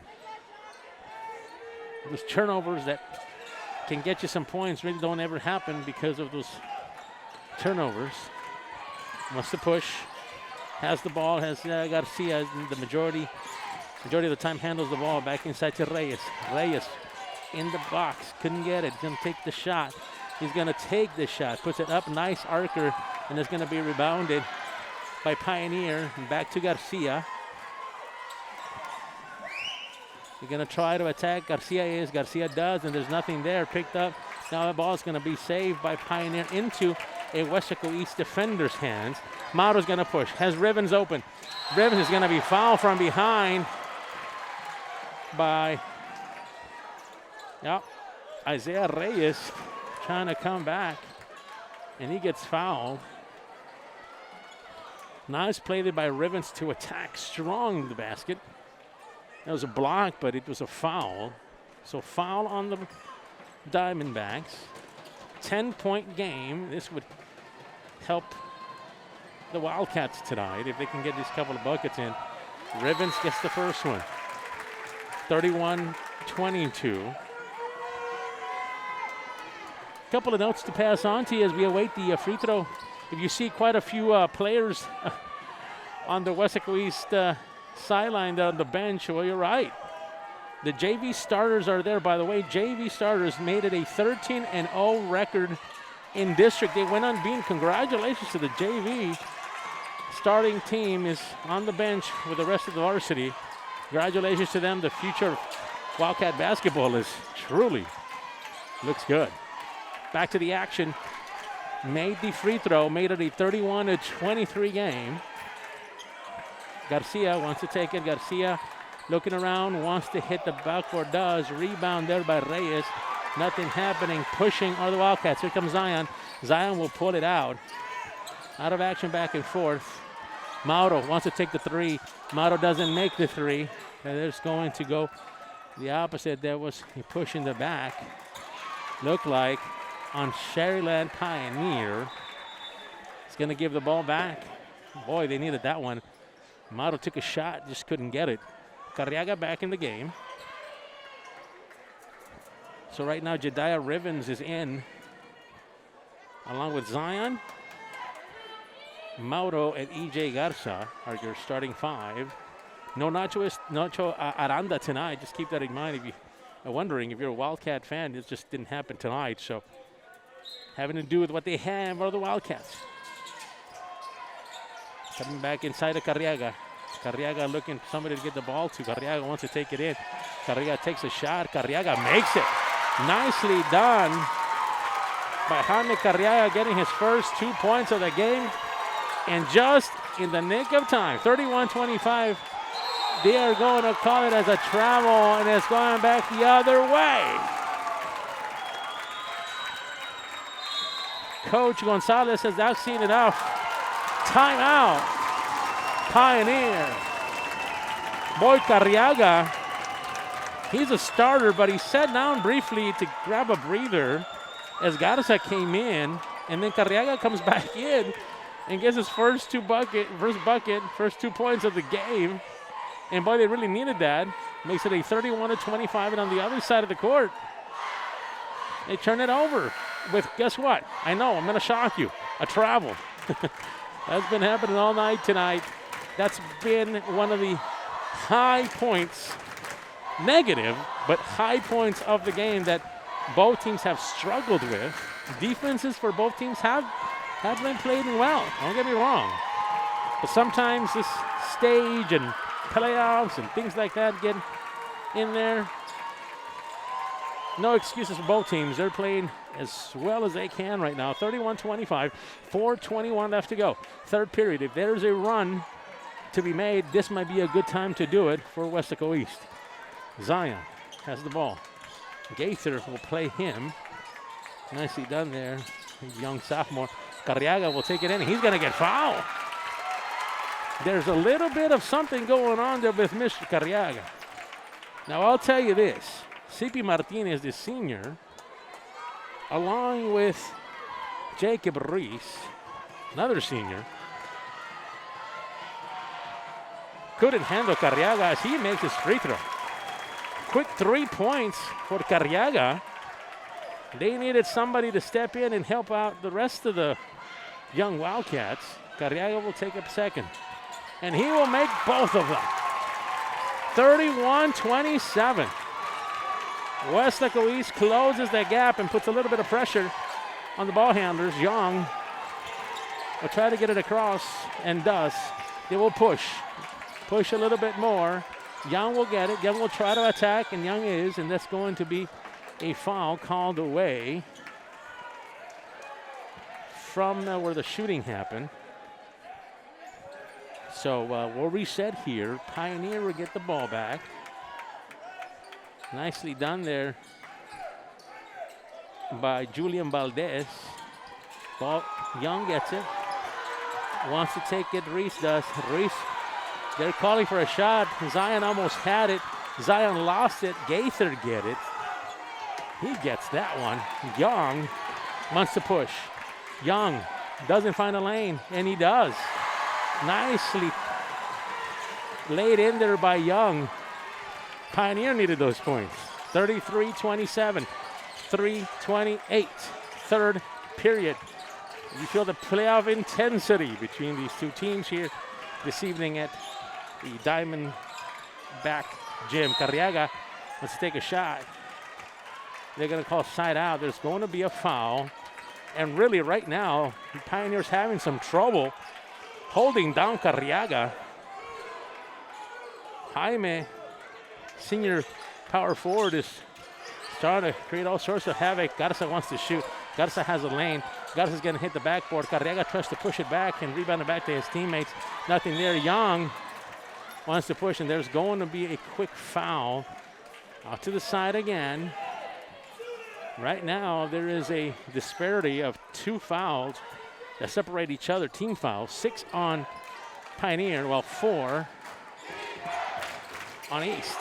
Those turnovers that can get you some points really don't ever happen because of those turnovers. Wants to push. Has the ball, has Garcia, the majority of the time handles the ball back inside to Reyes. Reyes in the box, couldn't get it. He's going to take the shot. He's going to take the shot, puts it up, nice arcer, and it's going to be rebounded by Pioneer. And back to Garcia. You're going to try to attack. Garcia does, and there's nothing there. Picked up. Now the ball is going to be saved by Pioneer into a Weslaco East defender's hands. Mauro's going to push. Has Rivens open. Rivens is going to be fouled from behind by Isaiah Reyes, trying to come back, and he gets fouled. Nice play there by Rivens to attack strong the basket. That was a block, but it was a foul. So foul on the Diamondbacks. 10-point game. This would help the Wildcats tonight if they can get these couple of buckets in. Rivens gets the first one. 31-22. couple of notes to pass on to you as we await the free throw. If you see quite a few players on the Weslaco East sideline on the bench, well, you're right. The JV starters are there. By the way, JV starters made it a 13-0 record in district. They went unbeaten. Congratulations to the JV starting team is on the bench with the rest of the varsity. Congratulations to them. The future of Wildcat basketball is truly looks good. Back to the action. Made the free throw. Made it a 31-23 game. Garcia wants to take it. Garcia looking around, wants to hit the backboard, does. Rebound there by Reyes. Nothing happening. Pushing are the Wildcats. Here comes Zion. Zion will pull it out. Out of action back and forth. Mauro wants to take the three. Mauro doesn't make the three. And there's going to go the opposite. There was a push in the back. Looked like on Sharyland Pioneer. He's going to give the ball back. Boy, they needed that one. Mauro took a shot, just couldn't get it. Carriaga back in the game. So right now, Jediah Rivens is in, along with Zion, Mauro, and E.J. Garza are your starting five. No Nacho Aranda tonight. Just keep that in mind if you are wondering if you're a Wildcat fan. It just didn't happen tonight. So having to do with what they have are the Wildcats. Coming back inside of Carriaga. Carriaga looking for somebody to get the ball to. Carriaga wants to take it in. Carriaga takes a shot. Carriaga makes it. Nicely done by Jaime Carriaga, getting his first 2 points of the game. And just in the nick of time, 31-25, they are going to call it as a travel, and it's going back the other way. Coach Gonzalez says, I've seen enough. Timeout. Pioneer. Boy, Carriaga, he's a starter, but he sat down briefly to grab a breather as Garza came in, and then Carriaga comes back in and gets his first 2 points of the game. And boy, they really needed that. Makes it a 31-25, and on the other side of the court, they turn it over with, guess what? I know, I'm going to shock you, a travel. That's been happening all night tonight. That's been one of the high points, negative, but high points of the game that both teams have struggled with. Defenses for both teams have been played well, don't get me wrong. But sometimes this stage and playoffs and things like that get in there. No excuses for both teams. They're playing as well as they can right now. 31-25, 4:21 left to go. Third period. If there's a run to be made, this might be a good time to do it for Weslaco East. Zion has the ball. Gaither will play him. Nicely done there. Young sophomore. Carriaga will take it in. He's going to get fouled. There's a little bit of something going on there with Mr. Carriaga. Now, I'll tell you this. C.P. Martinez, the senior, along with Jacob Reese, another senior, couldn't handle Carriaga as he makes his free throw. Quick 3 points for Carriaga. They needed somebody to step in and help out the rest of the young Wildcats. Carriaga will take up second. And he will make both of them. 31-27. Weslaco East closes that gap and puts a little bit of pressure on the ball handlers. Young will try to get it across and does. They will push a little bit more. Young will get it. Young will try to attack, and Young is, and that's going to be a foul called away from where the shooting happened. So we'll reset here. Pioneer will get the ball back. Nicely done there by Julian Valdez. Ball, Young gets it. Wants to take it, Reese does. Reese, they're calling for a shot. Zion almost had it. Zion lost it. Gaither get it. He gets that one. Young wants to push. Young doesn't find a lane, and he does. Nicely laid in there by Young. Pioneer needed those points. 33-27, 3:28, third period. You feel the playoff intensity between these two teams here this evening at the Diamondback gym. Carriaga wants to take a shot. They're going to call side out. There's going to be a foul. And really right now, the Pioneers having some trouble holding down Carriaga. Jaime, senior power forward, is starting to create all sorts of havoc. Garza wants to shoot. Garza has a lane. Garza's going to hit the backboard. Carriaga tries to push it back and rebound it back to his teammates. Nothing there. Young wants to push, and there's going to be a quick foul. Out to the side again. Right now, there is a disparity of 2 fouls that separate each other, team fouls. 6 on Pioneer, while 4 on East.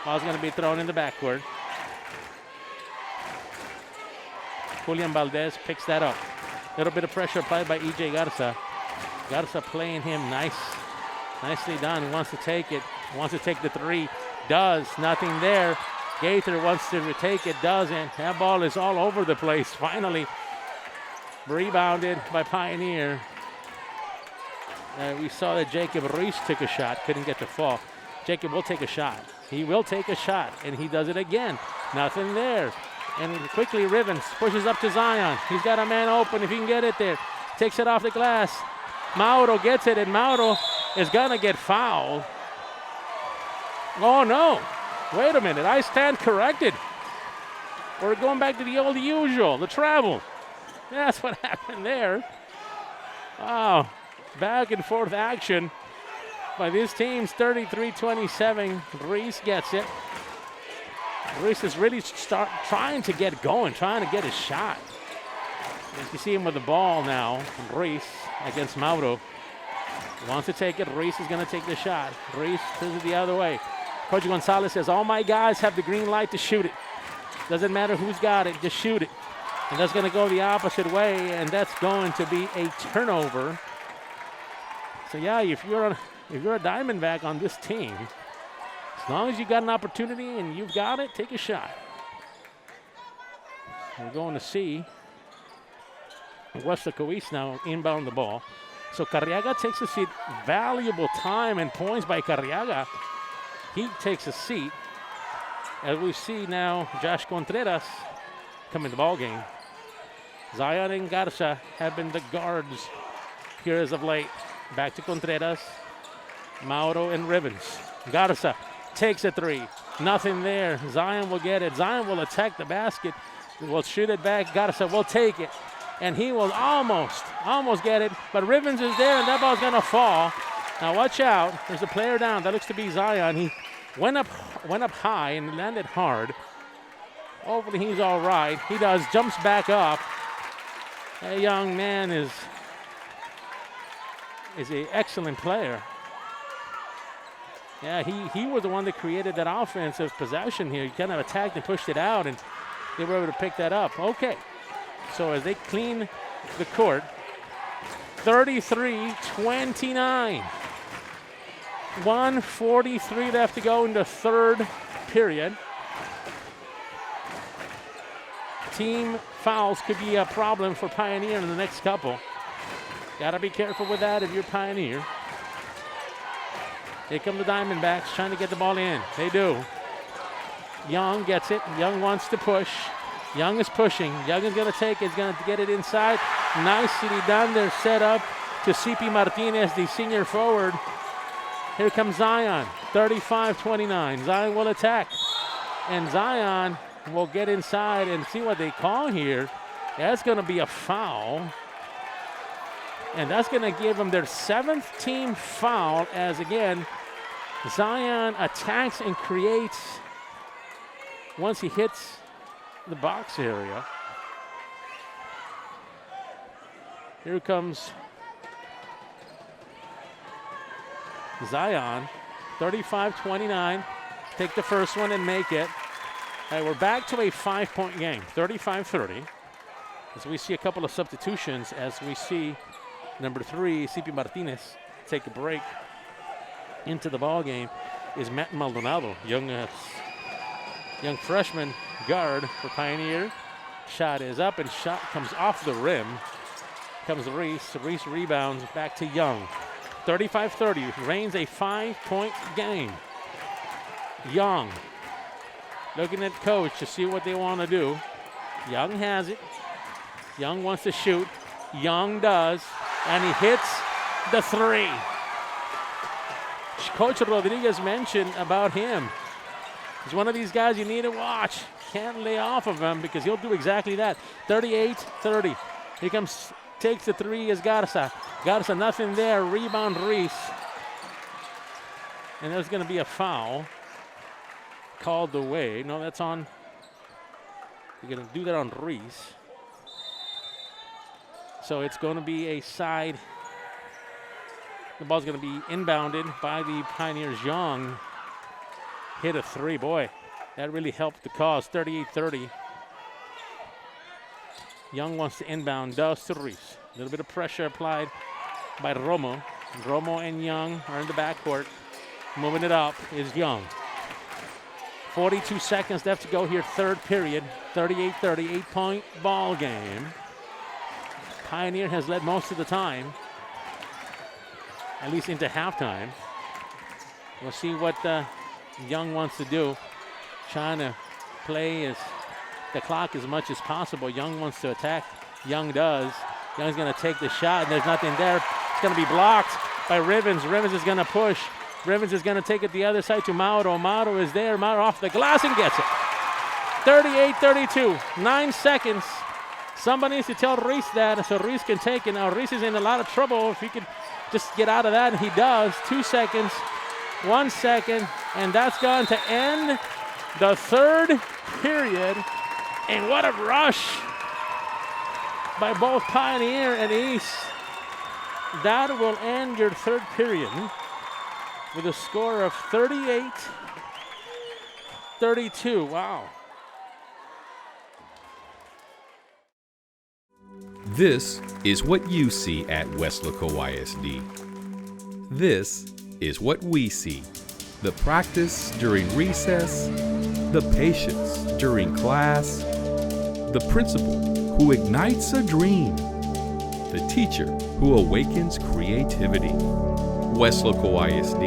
Ball's going to be thrown in the backcourt. Julian Valdez picks that up. A little bit of pressure applied by E.J. Garza. Garza playing him nicely done. Wants to take it. Wants to take the 3. Does. Nothing there. Gaither wants to retake it. Doesn't. That ball is all over the place. Finally rebounded by Pioneer. We saw that Jacob Ruiz took a shot. Couldn't get the fall. Jacob will take a shot. He will take a shot, and he does it again. Nothing there. And quickly Rivens pushes up to Zion. He's got a man open if he can get it there. Takes it off the glass. Mauro gets it, and Mauro is going to get fouled. Oh, no. Wait a minute. I stand corrected. We're going back to the old usual, the travel. That's what happened there. Wow. Back and forth action by these teams. 33-27. Reese gets it. Reese is really trying to get going, trying to get his shot. You see him with the ball now. Reese against Mauro. Wants to take it. Reese is going to take the shot. Reese does it the other way. Coach Gonzalez says, all my guys have the green light to shoot it. Doesn't matter who's got it, just shoot it. And that's going to go the opposite way, and that's going to be a turnover. So yeah, if you're a Diamondback on this team, as long as you got an opportunity and you've got it, take a shot. We're going to see Weslaco East now inbound the ball. So Carriaga takes a seat. Valuable time and points by Carriaga. He takes a seat. As we see now, Josh Contreras come in the ball game. Zion and Garza have been the guards here as of late. Back to Contreras, Mauro and Rivens. Garza takes a 3. Nothing there. Zion will get it. Zion will attack the basket. Will shoot it back. Garza will take it. And he will almost get it. But Rivens is there, and that ball's going to fall. Now watch out. There's a player down. That looks to be Zion. He went up high and landed hard. Hopefully he's all right. He does. Jumps back up. That young man is an excellent player. Yeah, he was the one that created that offensive possession here. He kind of attacked and pushed it out, and they were able to pick that up. Okay, so as they clean the court, 33-29. 1:43 left to go in the third period. Team fouls could be a problem for Pioneer in the next couple. Got to be careful with that if you're Pioneer. Here come the Diamondbacks trying to get the ball in. They do. Young gets it. Young wants to push. Young is pushing. Young is going to take it. He's going to get it inside. Nicely done. They're set up to CP Martinez, the senior forward. Here comes Zion. 35-29. Zion will attack. And Zion will get inside and see what they call here. That's going to be a foul. And that's going to give them their 7th team foul as, again, Zion attacks and creates once he hits the box area. Here comes Zion, 35-29. Take the first one and make it. All right, we're back to a 5-point game, 35-30. As we see a couple of substitutions, as we see number 3, CP Martinez, take a break into the ball game, is Matt Maldonado, young freshman guard for Pioneer. Shot is up, and shot comes off the rim. Comes Reese. Reese rebounds back to Young. 35-30, Reigns a 5-point game. Young looking at coach to see what they want to do. Young has it. Young wants to shoot. Young does, and he hits the three. Coach Rodriguez mentioned about him. He's one of these guys you need to watch. Can't lay off of him because he'll do exactly that. 38-30. Here comes, takes the three is Garza. Garza, nothing there. Rebound Reese. And there's going to be a foul called away. No, that's on. You're going to do that on Reese. So it's going to be a side. The ball's going to be inbounded by the Pioneers. Young hit a three. Boy, that really helped the cause. 38-30. Young wants to inbound, does to Reese. A little bit of pressure applied by Romo. Romo and Young are in the backcourt. Moving it up is Young. 42 seconds left to go here, third period. 38-30, 8-point ball game. Pioneer has led most of the time, at least into halftime. We'll see what Young wants to do. Trying to play the clock as much as possible. Young wants to attack. Young does. Young's going to take the shot, and there's nothing there. It's going to be blocked by Rivens. Rivens is going to push. Rivens is going to take it the other side to Mauro. Mauro is there. Mauro off the glass and gets it. 38-32. 9 seconds. Somebody needs to tell Reese that so Reese can take it. Now Reese is in a lot of trouble. If he could just get out of that, and he does. 2 seconds. 1 second. And that's going to end the third period. And what a rush by both Pioneer and East. That will end your third period with a score of 38-32. Wow. This is what you see at Weslaco ISD. This is what we see. The practice during recess, the patience during class, the principal who ignites a dream, the teacher who awakens creativity. Weslaco ISD,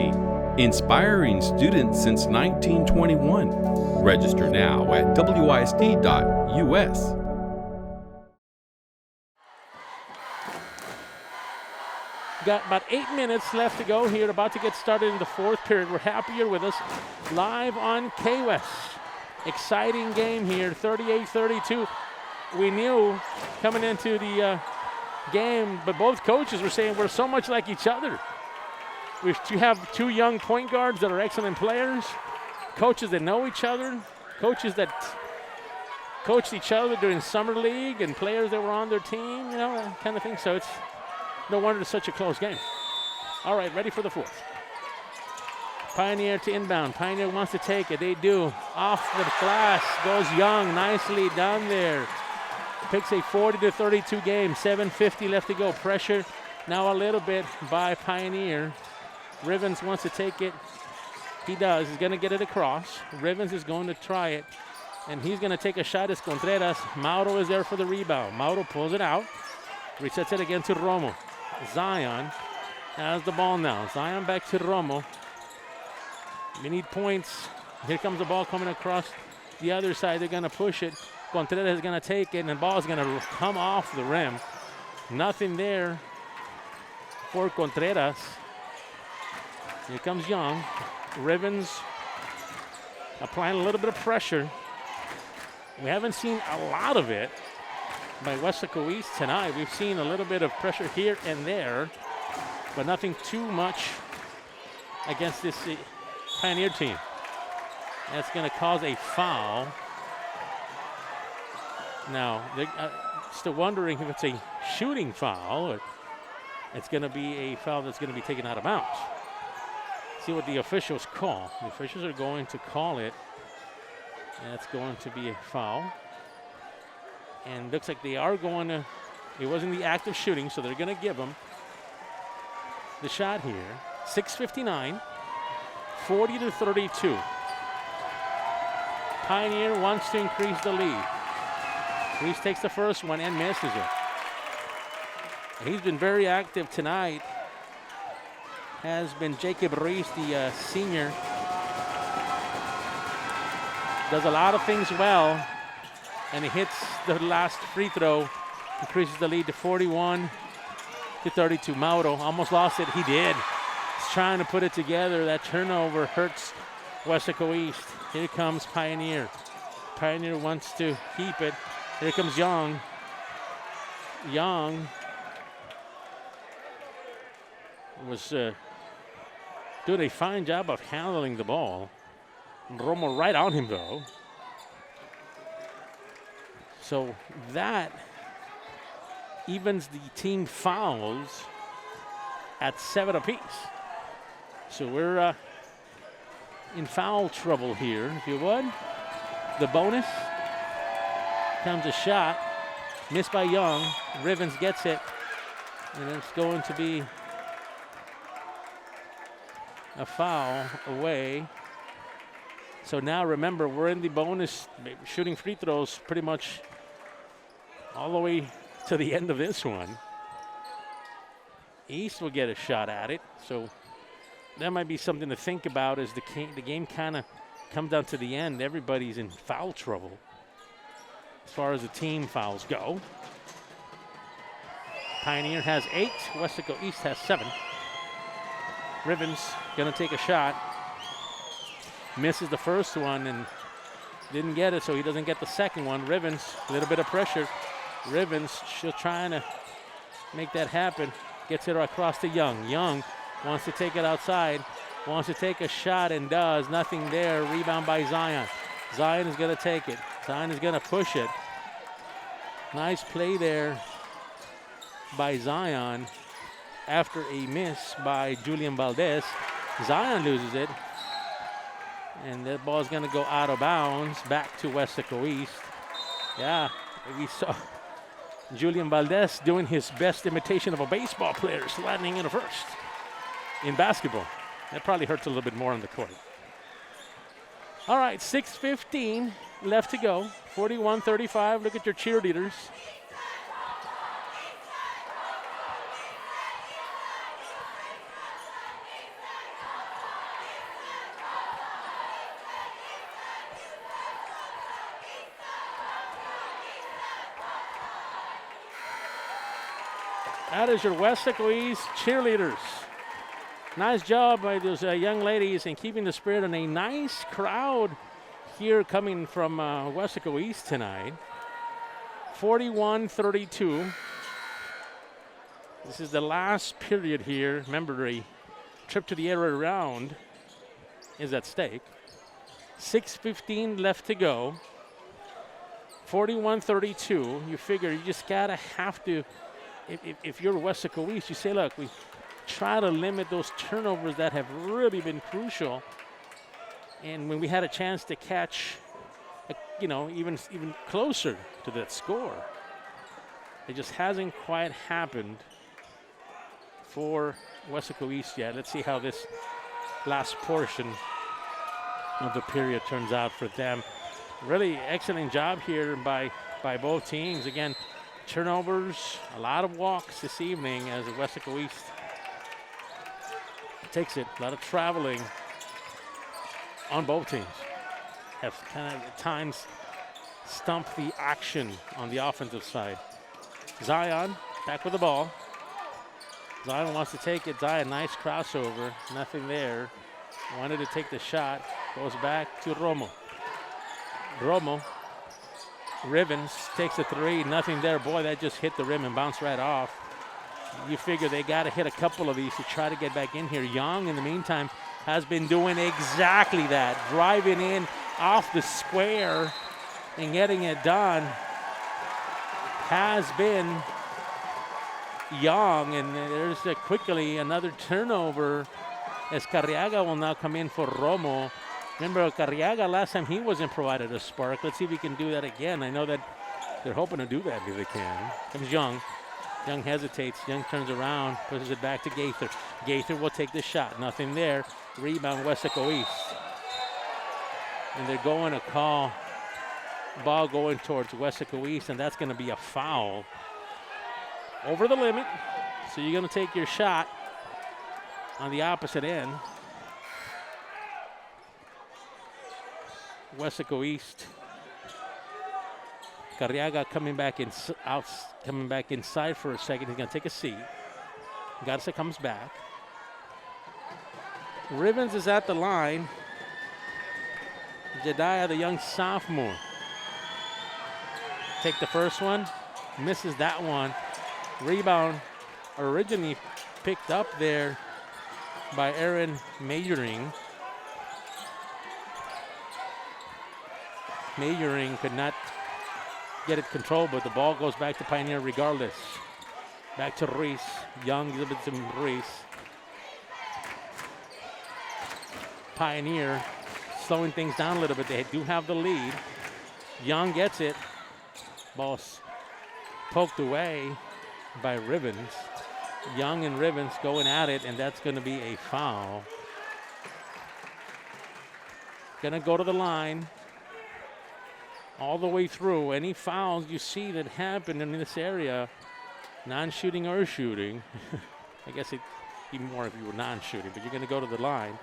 inspiring students since 1921. Register now at wisd.us. Got about 8 minutes left to go here. About to get started in the fourth period. We're happy you're with us live on KWES. Exciting game here, 38-32. We knew coming into the game, but both coaches were saying we're so much like each other. You have two young point guards that are excellent players, coaches that know each other, coaches that coached each other during summer league, and players that were on their team, that kind of thing. So it's no wonder it's such a close game. All right, ready for the fourth. Pioneer to inbound. Pioneer wants to take it. They do. Off the glass goes Young. Nicely done there. Picks a 40-32 game. 7:50 left to go. Pressure now a little bit by Pioneer. Rivens wants to take it. He does. He's going to get it across. Rivens is going to try it. And he's going to take a shot as Contreras. Mauro is there for the rebound. Mauro pulls it out. Resets it again to Romo. Zion has the ball now. Zion back to Romo. We need points. Here comes the ball coming across the other side. They're going to push it. Contreras is going to take it, and the ball is going to come off the rim. Nothing there for Contreras. Here comes Young. Rivens applying a little bit of pressure. We haven't seen a lot of it by Weslaco East tonight. We've seen a little bit of pressure here and there, but nothing too much against this Pioneer team. That's going to cause a foul. Now, they're still wondering if it's a shooting foul or it's going to be a foul that's going to be taken out of bounds. See what the officials call. The officials are going to call it. And it's going to be a foul. And looks like they are going to, it wasn't the act of shooting, so they're going to give them the shot here. 6:59, 40-32. Pioneer wants to increase the lead. Reese takes the first one and misses it. He's been very active tonight. Has been Jacob Reese, the senior. Does a lot of things well, and he hits the last free throw, increases the lead to 41-32. Mauro almost lost it. He did. He's trying to put it together. That turnover hurts Weslaco East. Here comes Pioneer. Pioneer wants to keep it. Here comes Young. Young was doing a fine job of handling the ball. Romo right on him, though. So that evens the team fouls at 7 apiece. So we're in foul trouble here, if you would. The bonus comes a shot, missed by Young. Rivens gets it, and it's going to be a foul away. So now remember, we're in the bonus, shooting free throws pretty much all the way to the end of this one. East will get a shot at it, so that might be something to think about as the game kind of comes down to the end. Everybody's in foul trouble as far as the team fouls go. Pioneer has 8, Weslaco East has 7. Rivens gonna take a shot. Misses the first one and didn't get it, so he doesn't get the second one. Rivens, a little bit of pressure. Rivens still trying to make that happen. Gets it across to Young. Young wants to take it outside, wants to take a shot and does. Nothing there. Rebound by Zion. Zion is gonna take it. Zion is gonna push it. Nice play there by Zion after a miss by Julian Valdez. Zion loses it. And that ball is going to go out of bounds back to Weslaco East. Yeah, we saw Julian Valdez doing his best imitation of a baseball player, sliding in a first in basketball. That probably hurts a little bit more on the court. All right, 6:15 left to go. 41-35. Look at your cheerleaders. That is your Weslaco East cheerleaders. Nice job by those young ladies in keeping the spirit, and a nice crowd here coming from Weslaco East tonight. 41-32. This is the last period here. Remember, a trip to the area round is at stake. 6:15 left to go. 41-32. You figure you just gotta have to. If you're Weslaco East, you say, look, we try to limit those turnovers that have really been crucial. And when we had a chance to catch, even closer to that score, it just hasn't quite happened for Weslaco East yet. Let's see how this last portion of the period turns out for them. Really excellent job here by both teams. Again, turnovers, a lot of walks this evening as Weslaco East takes it. A lot of traveling on both teams. Have kind of at times stumped the action on the offensive side. Zion back with the ball. Zion wants to take it. Zion, nice crossover. Nothing there. Wanted to take the shot. Goes back to Romo. Romo. Rivens takes a three. Nothing there. Boy, that just hit the rim and bounced right off. You figure they got to hit a couple of these to try to get back in here. Young, in the meantime, has been doing exactly that. Driving in off the square and getting it done has been Young. And there's quickly another turnover as Carriaga will now come in for Romo. Remember, Carriaga, last time he wasn't provided a spark. Let's see if we can do that again. I know that they're hoping to do that if they can. Comes Young. Young hesitates. Young turns around, pushes it back to Gaither. Gaither will take the shot. Nothing there. Rebound, Weslaco East. And they're going to call Ball going towards Weslaco East, and that's going to be a foul. Over the limit, so you're going to take your shot on the opposite end. Weslaco East. Carriaga coming back inside for a second. He's going to take a seat. Garza comes back. Rivens is at the line. Jediah, the young sophomore. Take the first one. Misses that one. Rebound originally picked up there by Aaron Mayering. Mayering could not get it controlled, but the ball goes back to Pioneer regardless. Back to Reese. Young exhibits him Reese. Pioneer slowing things down a little bit. They do have the lead. Young gets it. Ball's poked away by Rivens. Young and Rivens going at it, and that's going to be a foul. Going to go to the line all the way through. Any fouls you see that happen in this area, non-shooting or shooting, I guess it even more if you were non-shooting, but you're going to go to the line.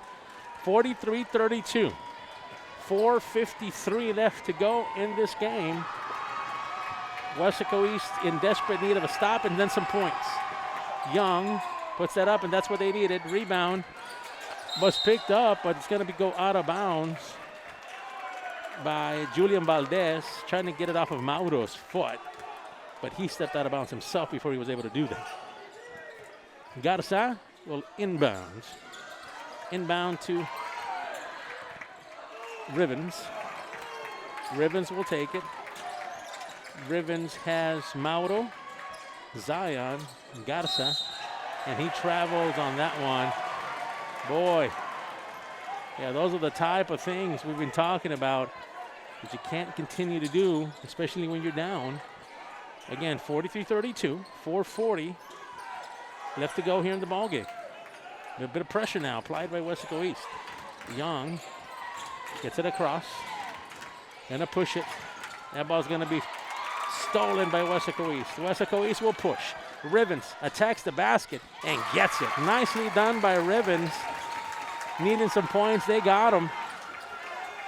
43-32. 4:53 left to go in this game. Weslaco East in desperate need of a stop and then some points. Young puts that up, and that's what they needed. Rebound was picked up, but it's going to go out of bounds by Julian Valdez, trying to get it off of Mauro's foot, but he stepped out of bounds himself before he was able to do that. Garza will inbound. Inbound to Rivens. Rivens will take it. Rivens has Mauro, Zion, Garza, and he travels on that one. Boy, yeah, those are the type of things we've been talking about that you can't continue to do, especially when you're down. Again, 43-32, 4:40 left to go here in the ballgame. A bit of pressure now applied by Weslaco East. Young gets it across, gonna push it. That ball's gonna be stolen by Weslaco East. Weslaco East will push. Rivens attacks the basket and gets it. Nicely done by Rivens. Needing some points, they got him.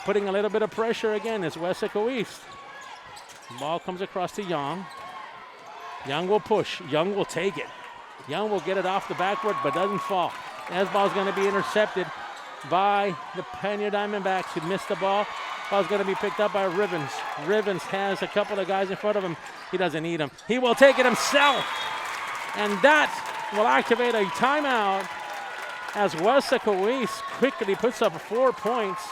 Putting a little bit of pressure again is Weslaco East. Ball comes across to Young. Young will push. Young will take it. Young will get it off the backboard, but doesn't fall. That ball's going to be intercepted by the Pioneer Diamondbacks, who missed the ball. Ball's going to be picked up by Rivens. Rivens has a couple of guys in front of him. He doesn't need them. He will take it himself. And that will activate a timeout as Weslaco East quickly puts up 4 points.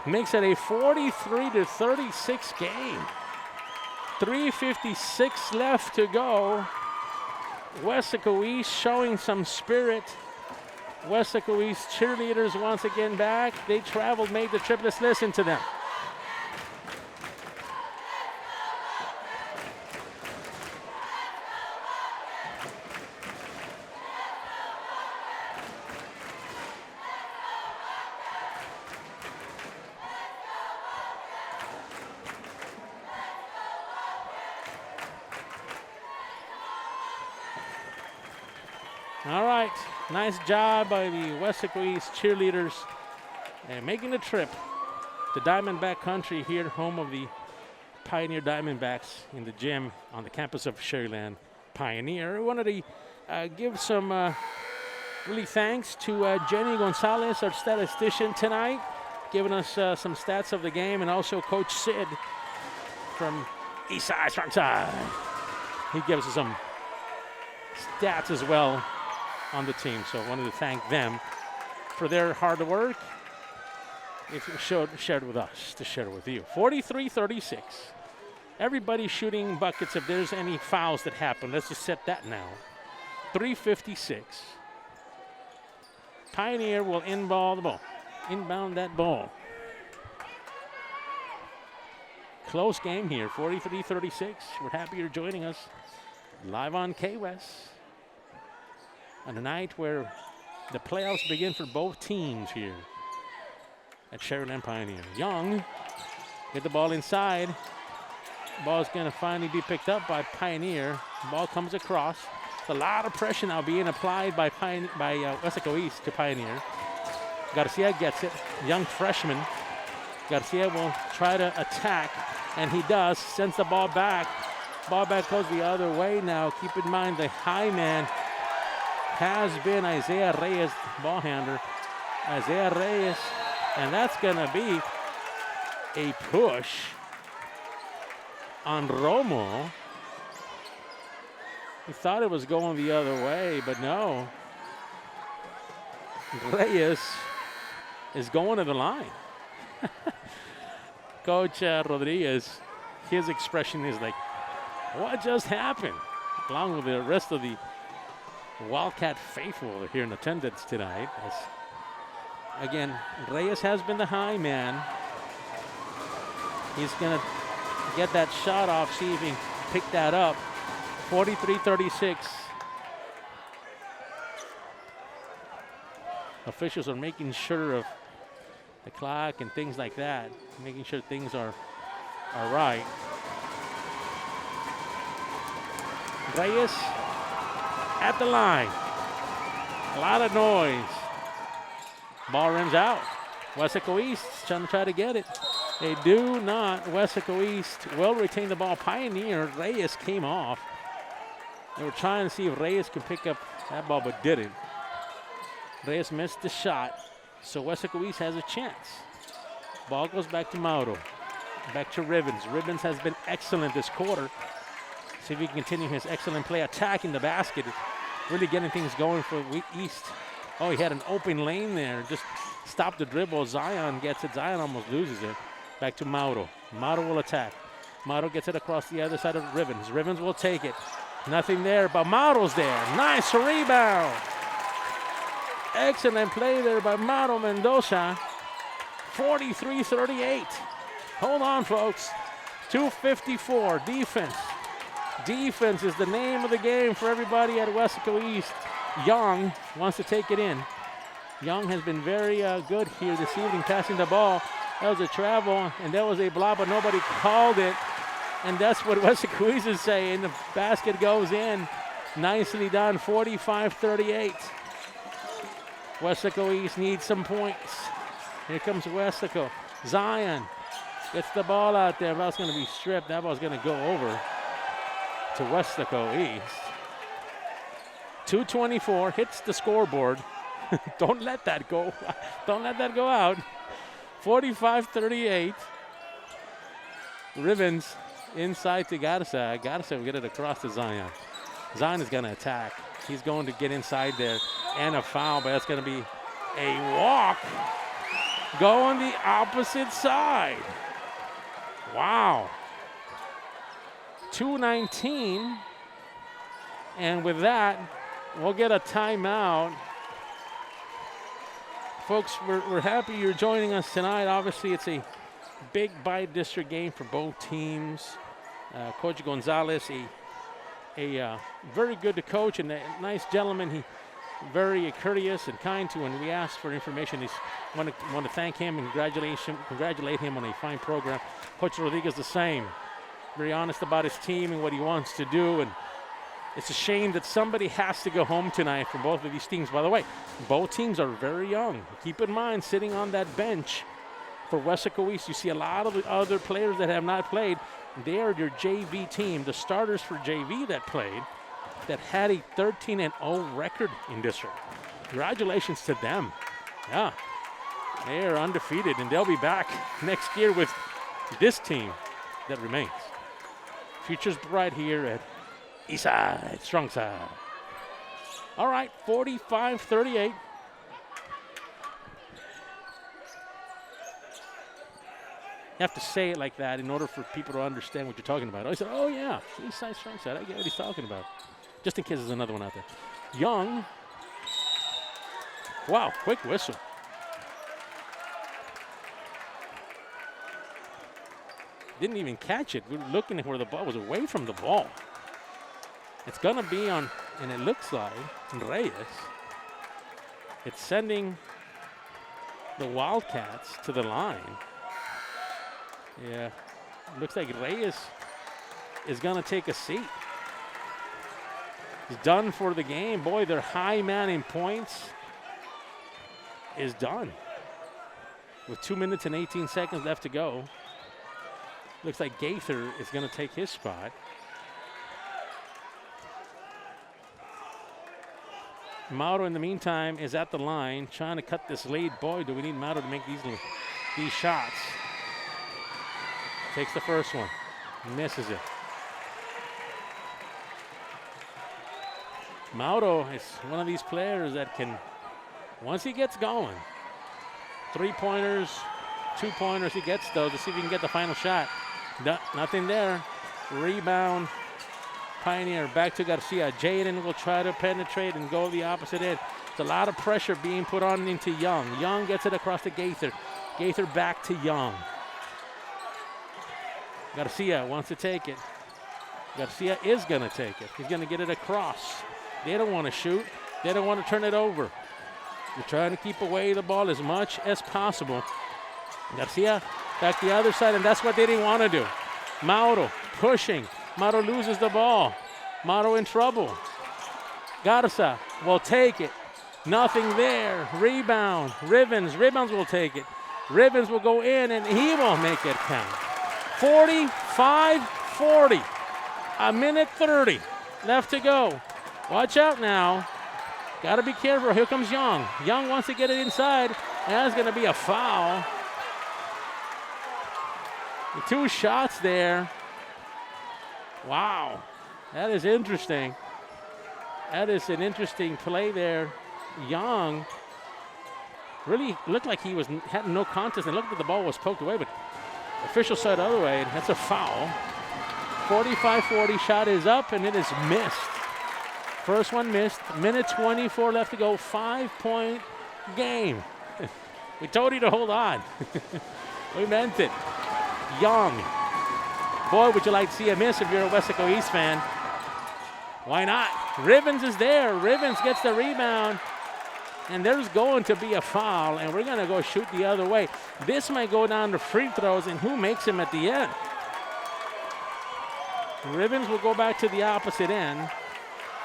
Makes it a 43-36 game. 3:56 left to go. Weslaco East showing some spirit. Weslaco East cheerleaders once again back. They traveled, made the trip. Let's listen to them. All right, nice job by the Weslaco East cheerleaders and making the trip to Diamondback country here, home of the Pioneer Diamondbacks, in the gym on the campus of Sharyland Pioneer. I wanted to give some really thanks to Jenny Gonzalez, our statistician tonight, giving us some stats of the game, and also Coach Sid from Eastside Strong Side. He gives us some stats as well on the team, so I wanted to thank them for their hard work. If you shared with us, to share with you. 43-36. Everybody's shooting buckets if there's any fouls that happen. Let's just set that now. 3:56. Pioneer will inbound that ball. Close game here, 43-36. We're happy you're joining us live on KWES on a night where the playoffs begin for both teams here at Sharyland Pioneer. Young Get the ball inside. Ball's going to finally be picked up by Pioneer. Ball comes across. It's a lot of pressure now being applied by Weslaco East to Pioneer. Garcia gets it. Young freshman. Garcia will try to attack, and he does. Sends the ball back. Ball back goes the other way now. Keep in mind the high man has been Isaiah Reyes, ball handler. Isaiah Reyes, and that's going to be a push on Romo. He thought it was going the other way, but no. Reyes is going to the line. Coach Rodriguez, his expression is like, what just happened? Along with the rest of the Wildcat faithful here in attendance tonight. Again, Reyes has been the high man. He's going to get that shot off, see if he can pick that up. 43-36. Officials are making sure of the clock and things like that, making sure things are right. Reyes at the line. A lot of noise. Ball rims out. Weslaco East trying to get it. They do not. Weslaco East will retain the ball. Pioneer, Reyes came off. They were trying to see if Reyes could pick up that ball, but didn't. Reyes missed the shot, so Weslaco East has a chance. Ball goes back to Mauro. Back to Ribbons. Ribbons has been excellent this quarter. See if he can continue his excellent play, attacking the basket, really getting things going for East. Oh, he had an open lane there. Just stopped the dribble. Zion gets it. Zion almost loses it. Back to Mauro. Mauro will attack. Mauro gets it across the other side of Ribbons. Ribbons will take it. Nothing there, but Mauro's there. Nice rebound. Excellent play there by Mauro Mendoza. 43-38. Hold on, folks. 2:54. Defense. Defense is the name of the game for everybody at Weslaco East. Young wants to take it in. Young has been very good here this evening, passing the ball. That was a travel, and there was a block, but nobody called it. And that's what Weslaco East is saying. The basket goes in. Nicely done, 45-38. Weslaco East needs some points. Here comes Weslaco. Zion gets the ball out there. Ball's going to be stripped. That ball's going to go over to Weslaco East. 2:24, hits the scoreboard. Don't let that go. Don't let that go out. 45-38. Ribbons inside to Garza. Garza will get it across to Zion. Zion is going to attack. He's going to get inside there. And a foul, but that's going to be a walk. Go on the opposite side. Wow. 2:19. And with that, we'll get a timeout. Folks, we're happy you're joining us tonight. Obviously, it's a big bi-district game for both teams. Coach Gonzalez, a very good to coach and a nice gentleman. He very courteous and kind to when we asked for information. He's want to thank him and congratulate him on a fine program. Coach Rodriguez the same. Very honest about his team and what he wants to do. And it's a shame that somebody has to go home tonight from both of these teams. By the way, both teams are very young. Keep in mind, sitting on that bench for Weslaco East, you see a lot of the other players that have not played. They are your JV team, the starters for JV that played, that had a 13-0 record in district. Congratulations to them. Yeah, they are undefeated, and they'll be back next year with this team that remains. Future's bright here at Eastside, strong side. All right, 45-38. You have to say it like that in order for people to understand what you're talking about. I said, oh yeah, Eastside, strong side. I get what he's talking about. Just in case there's another one out there. Young. Wow, quick whistle. Didn't even catch it. We were looking at where the ball was away from the ball. It's going to be on, and it looks like, Reyes. It's sending the Wildcats to the line. Yeah, looks like Reyes is going to take a seat. He's done for the game. Boy, their high man in points is done. With 2 minutes and 18 seconds left to go. Looks like Gaither is going to take his spot. Mauro, in the meantime, is at the line trying to cut this lead. Boy, do we need Mauro to make these shots. Takes the first one. Misses it. Mauro is one of these players that can, once he gets going, 3-pointers, 2-pointers, he gets those. Let's see if he can get the final shot. Nothing there. Rebound. Pioneer back to Garcia. Jaden will try to penetrate and go the opposite end. It's a lot of pressure being put on into Young. Young gets it across to Gaither. Gaither back to Young. Garcia wants to take it. Garcia is going to take it. He's going to get it across. They don't want to shoot. They don't want to turn it over. They're trying to keep away the ball as much as possible. Garcia back the other side, and that's what they didn't want to do. Mauro pushing. Mauro loses the ball. Mauro in trouble. Garza will take it. Nothing there. Rebound. Rivens will take it. Rivens will go in, and he will make it count. 45-40. A minute 30 left to go. Watch out now. Got to be careful. Here comes Young. Young wants to get it inside. And that's going to be a foul. The 2 shots there. Wow. That is interesting. That is an interesting play there. Young really looked like he had no contest, and looked like the ball was poked away, but official said the other way, and that's a foul. 45-40, shot is up, and it is missed. First one missed. Minute 24 left to go. 5-point game. We told you to hold on. We meant it. Young. Boy, would you like to see a miss if you're a Weslaco East fan. Why not? Rivens is there. Rivens gets the rebound. And there's going to be a foul, and we're going to go shoot the other way. This might go down to free throws, and who makes them at the end? Rivens will go back to the opposite end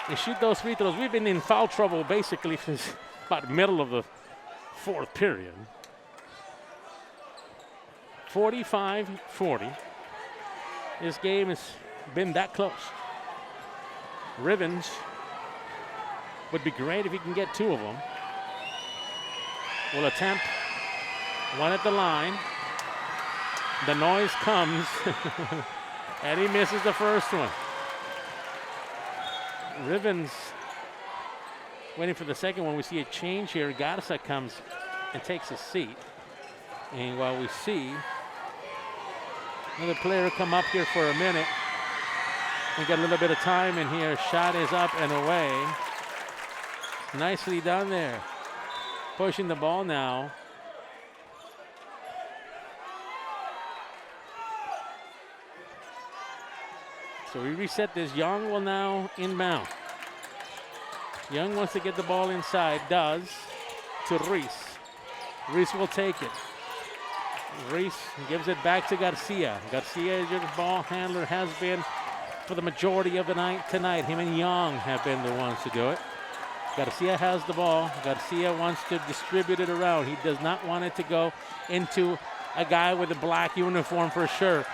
and shoot those free throws. We've been in foul trouble basically since about the middle of the 4th period. 45-40. This game has been that close. Rivens would be great if he can get 2 of them. Will attempt one at the line. The noise comes, and he misses the first one. Rivens waiting for the second one. We see a change here. Garza comes and takes a seat. And while we see another player come up here for a minute, we got a little bit of time in here. Shot is up and away. Nicely done there. Pushing the ball now. So we reset this. Young will now inbound. Young wants to get the ball inside. Does. To Reese. Reese will take it. Reese gives it back to Garcia. Garcia is your ball handler, has been for the majority of the night tonight. Him and Young have been the ones to do it. Garcia has the ball. Garcia wants to distribute it around. He does not want it to go into a guy with a black uniform for sure.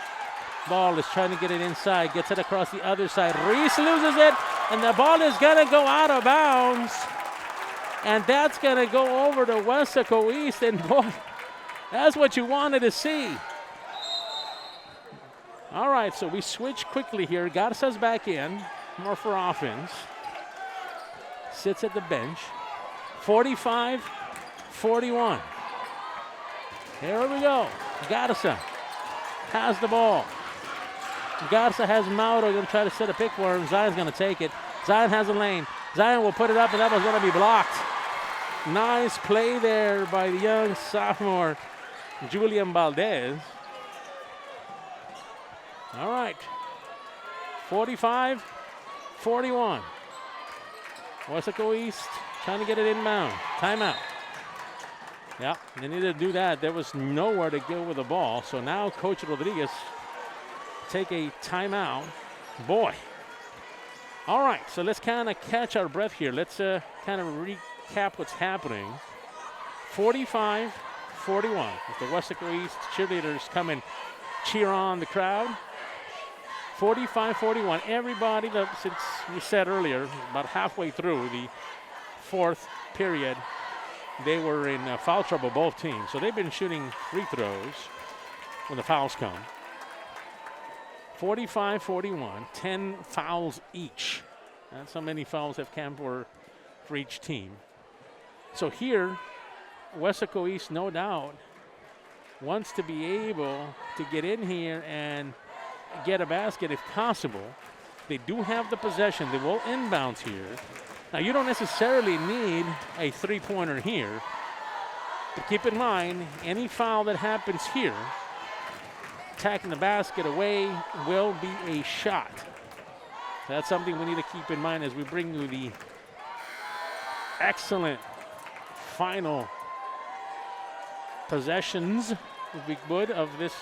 Ball is trying to get it inside. Gets it across the other side. Reese loses it, and the ball is going to go out of bounds. And that's going to go over to Weslaco East. And boy, that's what you wanted to see. All right, so we switch quickly here. Garza's back in. More for offense. Sits at the bench. 45-41. Here we go. Garza has the ball. Garza has Mauro. Going to try to set a pick for him. Zion's going to take it. Zion has a lane. Zion will put it up, and that was going to be blocked. Nice play there by the young sophomore, Julian Valdez. All right. 45-41. Weslaco East trying to get it inbound. Timeout. Yeah, they needed to do that. There was nowhere to go with the ball. So now Coach Rodriguez take a timeout. Boy. All right, so let's kind of catch our breath here. Let's kind of recap what's happening. 45-41. If the Weslaco East cheerleaders come and cheer on the crowd. 45-41. Everybody, since we said earlier, about halfway through the fourth period, they were in foul trouble, both teams. So they've been shooting free throws when the fouls come. 45-41, 10 fouls each. That's how many fouls have come for each team. So here, Weslaco East, no doubt, wants to be able to get in here and get a basket if possible. They do have the possession. They will inbounds here. Now, you don't necessarily need a three-pointer here. But keep in mind, any foul that happens here, attacking the basket away, will be a shot. That's something we need to keep in mind as we bring you the excellent final possessions, if we would, of this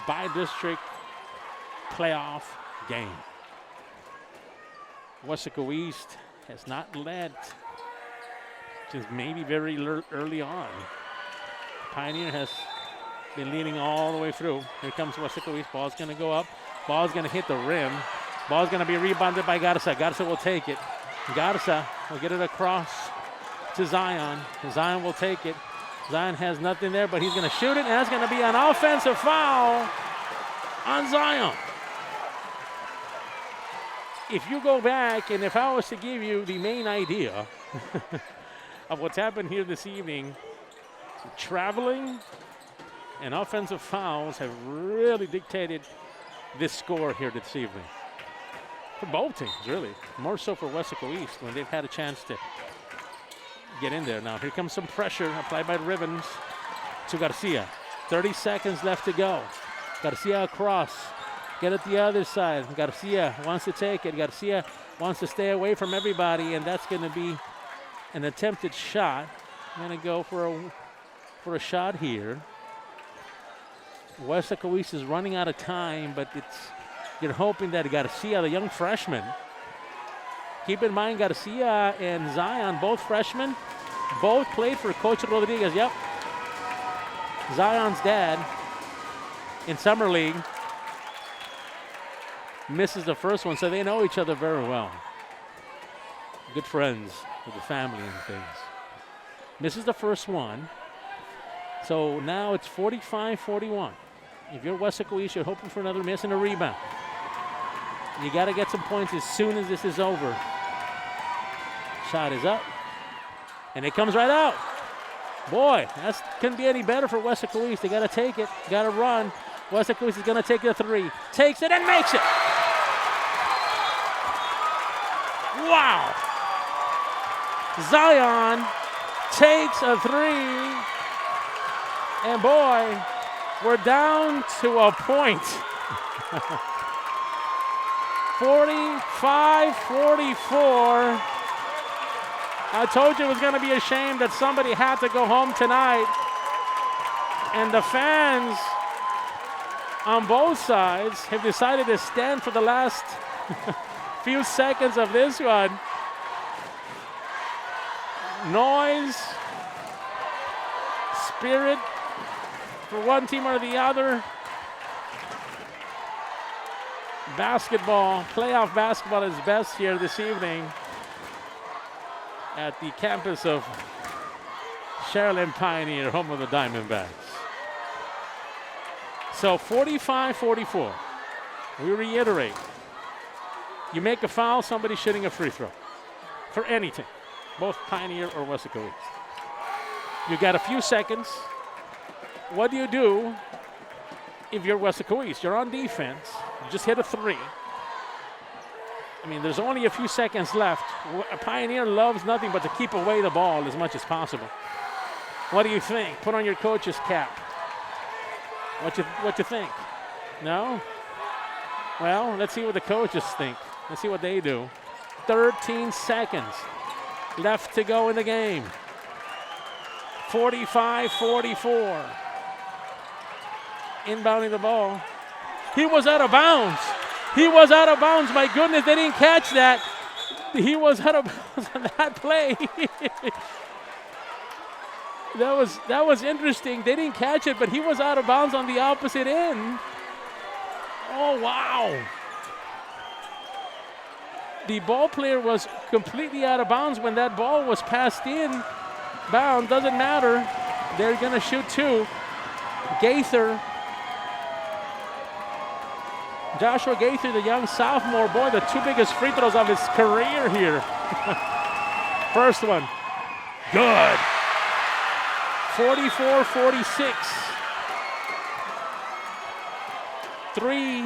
by-district playoff game. Weslaco East has not led since maybe very early on. Pioneer has been leading all the way through. Here comes Weslaco East. Ball's going to go up. Ball's going to hit the rim. Ball's going to be rebounded by Garza. Garza will take it. Garza will get it across to Zion. Zion will take it. Zion has nothing there, but he's going to shoot it, and that's going to be an offensive foul on Zion. If you go back, and if I was to give you the main idea of what's happened here this evening, traveling and offensive fouls have really dictated this score here this evening. For both teams, really. More so for Weslaco East when they've had a chance to get in there. Now, here comes some pressure applied by Rivens to Garcia. 30 seconds left to go. Garcia across. Get it the other side. Garcia wants to take it. Garcia wants to stay away from everybody, and that's going to be an attempted shot. I'm going to go for a shot here. Weslaco East is running out of time, but you're hoping that Garcia, the young freshman, keep in mind Garcia and Zion, both freshmen, both played for Coach Rodriguez. Yep. Zion's dad in summer league misses the first one, so they know each other very well. Good friends with the family and things. Misses the first one. So now it's 45-41. If you're Weslaco East, you're hoping for another miss and a rebound. You got to get some points as soon as this is over. Shot is up, and it comes right out. Boy, that couldn't be any better for Weslaco East. They got to take it, got to run. Weslaco East is going to take the three. Takes it and makes it. Wow. Zion takes a three. And boy, we're down to a point. 45-44. I told you it was going to be a shame that somebody had to go home tonight. And the fans on both sides have decided to stand for the last few seconds of this one. Noise, spirit for one team or the other. Basketball, playoff basketball is best here this evening at the campus of Sharyland Pioneer, home of the Diamondbacks. So 45-44. We reiterate. You make a foul, somebody's shooting a free throw. For any team, both Pioneer or Weslaco East. You got a few seconds. What do you do if you're Weslaco East? You're on defense. You just hit a three. I mean, there's only a few seconds left. A Pioneer loves nothing but to keep away the ball as much as possible. What do you think? Put on your coach's cap. What you think? No? Well, let's see what the coaches think. Let's see what they do. 13 seconds left to go in the game. 45-44. Inbounding the ball. He was out of bounds. He was out of bounds. My goodness, they didn't catch that. He was out of bounds on that play. That was interesting. They didn't catch it, but he was out of bounds on the opposite end. Oh, wow. The ball player was completely out of bounds when that ball was passed in. Bound, doesn't matter. They're going to shoot two. Gaither. Joshua Gaither, the young sophomore, boy, the two biggest free throws of his career here. First one. Good. 44-46. Three.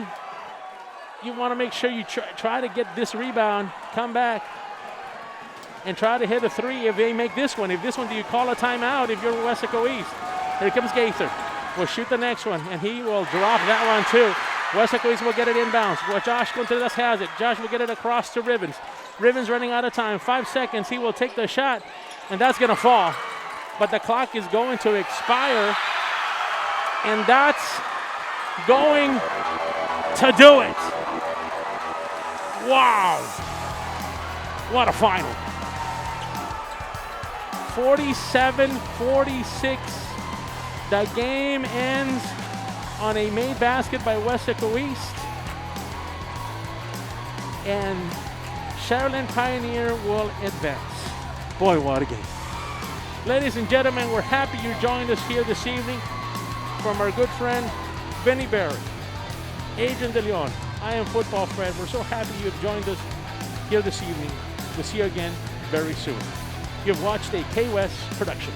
You want to make sure you try to get this rebound, come back, and try to hit a three if they make this one. If this one, do you call a timeout if you're Weslaco East? Here comes Gaither. Will shoot the next one, and he will drop that one too. Weslaco East will get it inbounds. Well, Josh Contreras has it. Josh will get it across to Ribbons. Ribbons running out of time. 5 seconds. He will take the shot, and that's going to fall. But the clock is going to expire, and that's going to do it. Wow. What a final. 47-46. The game ends on a made basket by Weslaco East. And Sharyland Pioneer will advance. Boy, what a game. Ladies and gentlemen, we're happy you joined us here this evening. From our good friend, Benny Berry, Adrian De Leon, I am Football Fred. We're so happy you've joined us here this evening. We'll see you again very soon. You've watched a K-West production.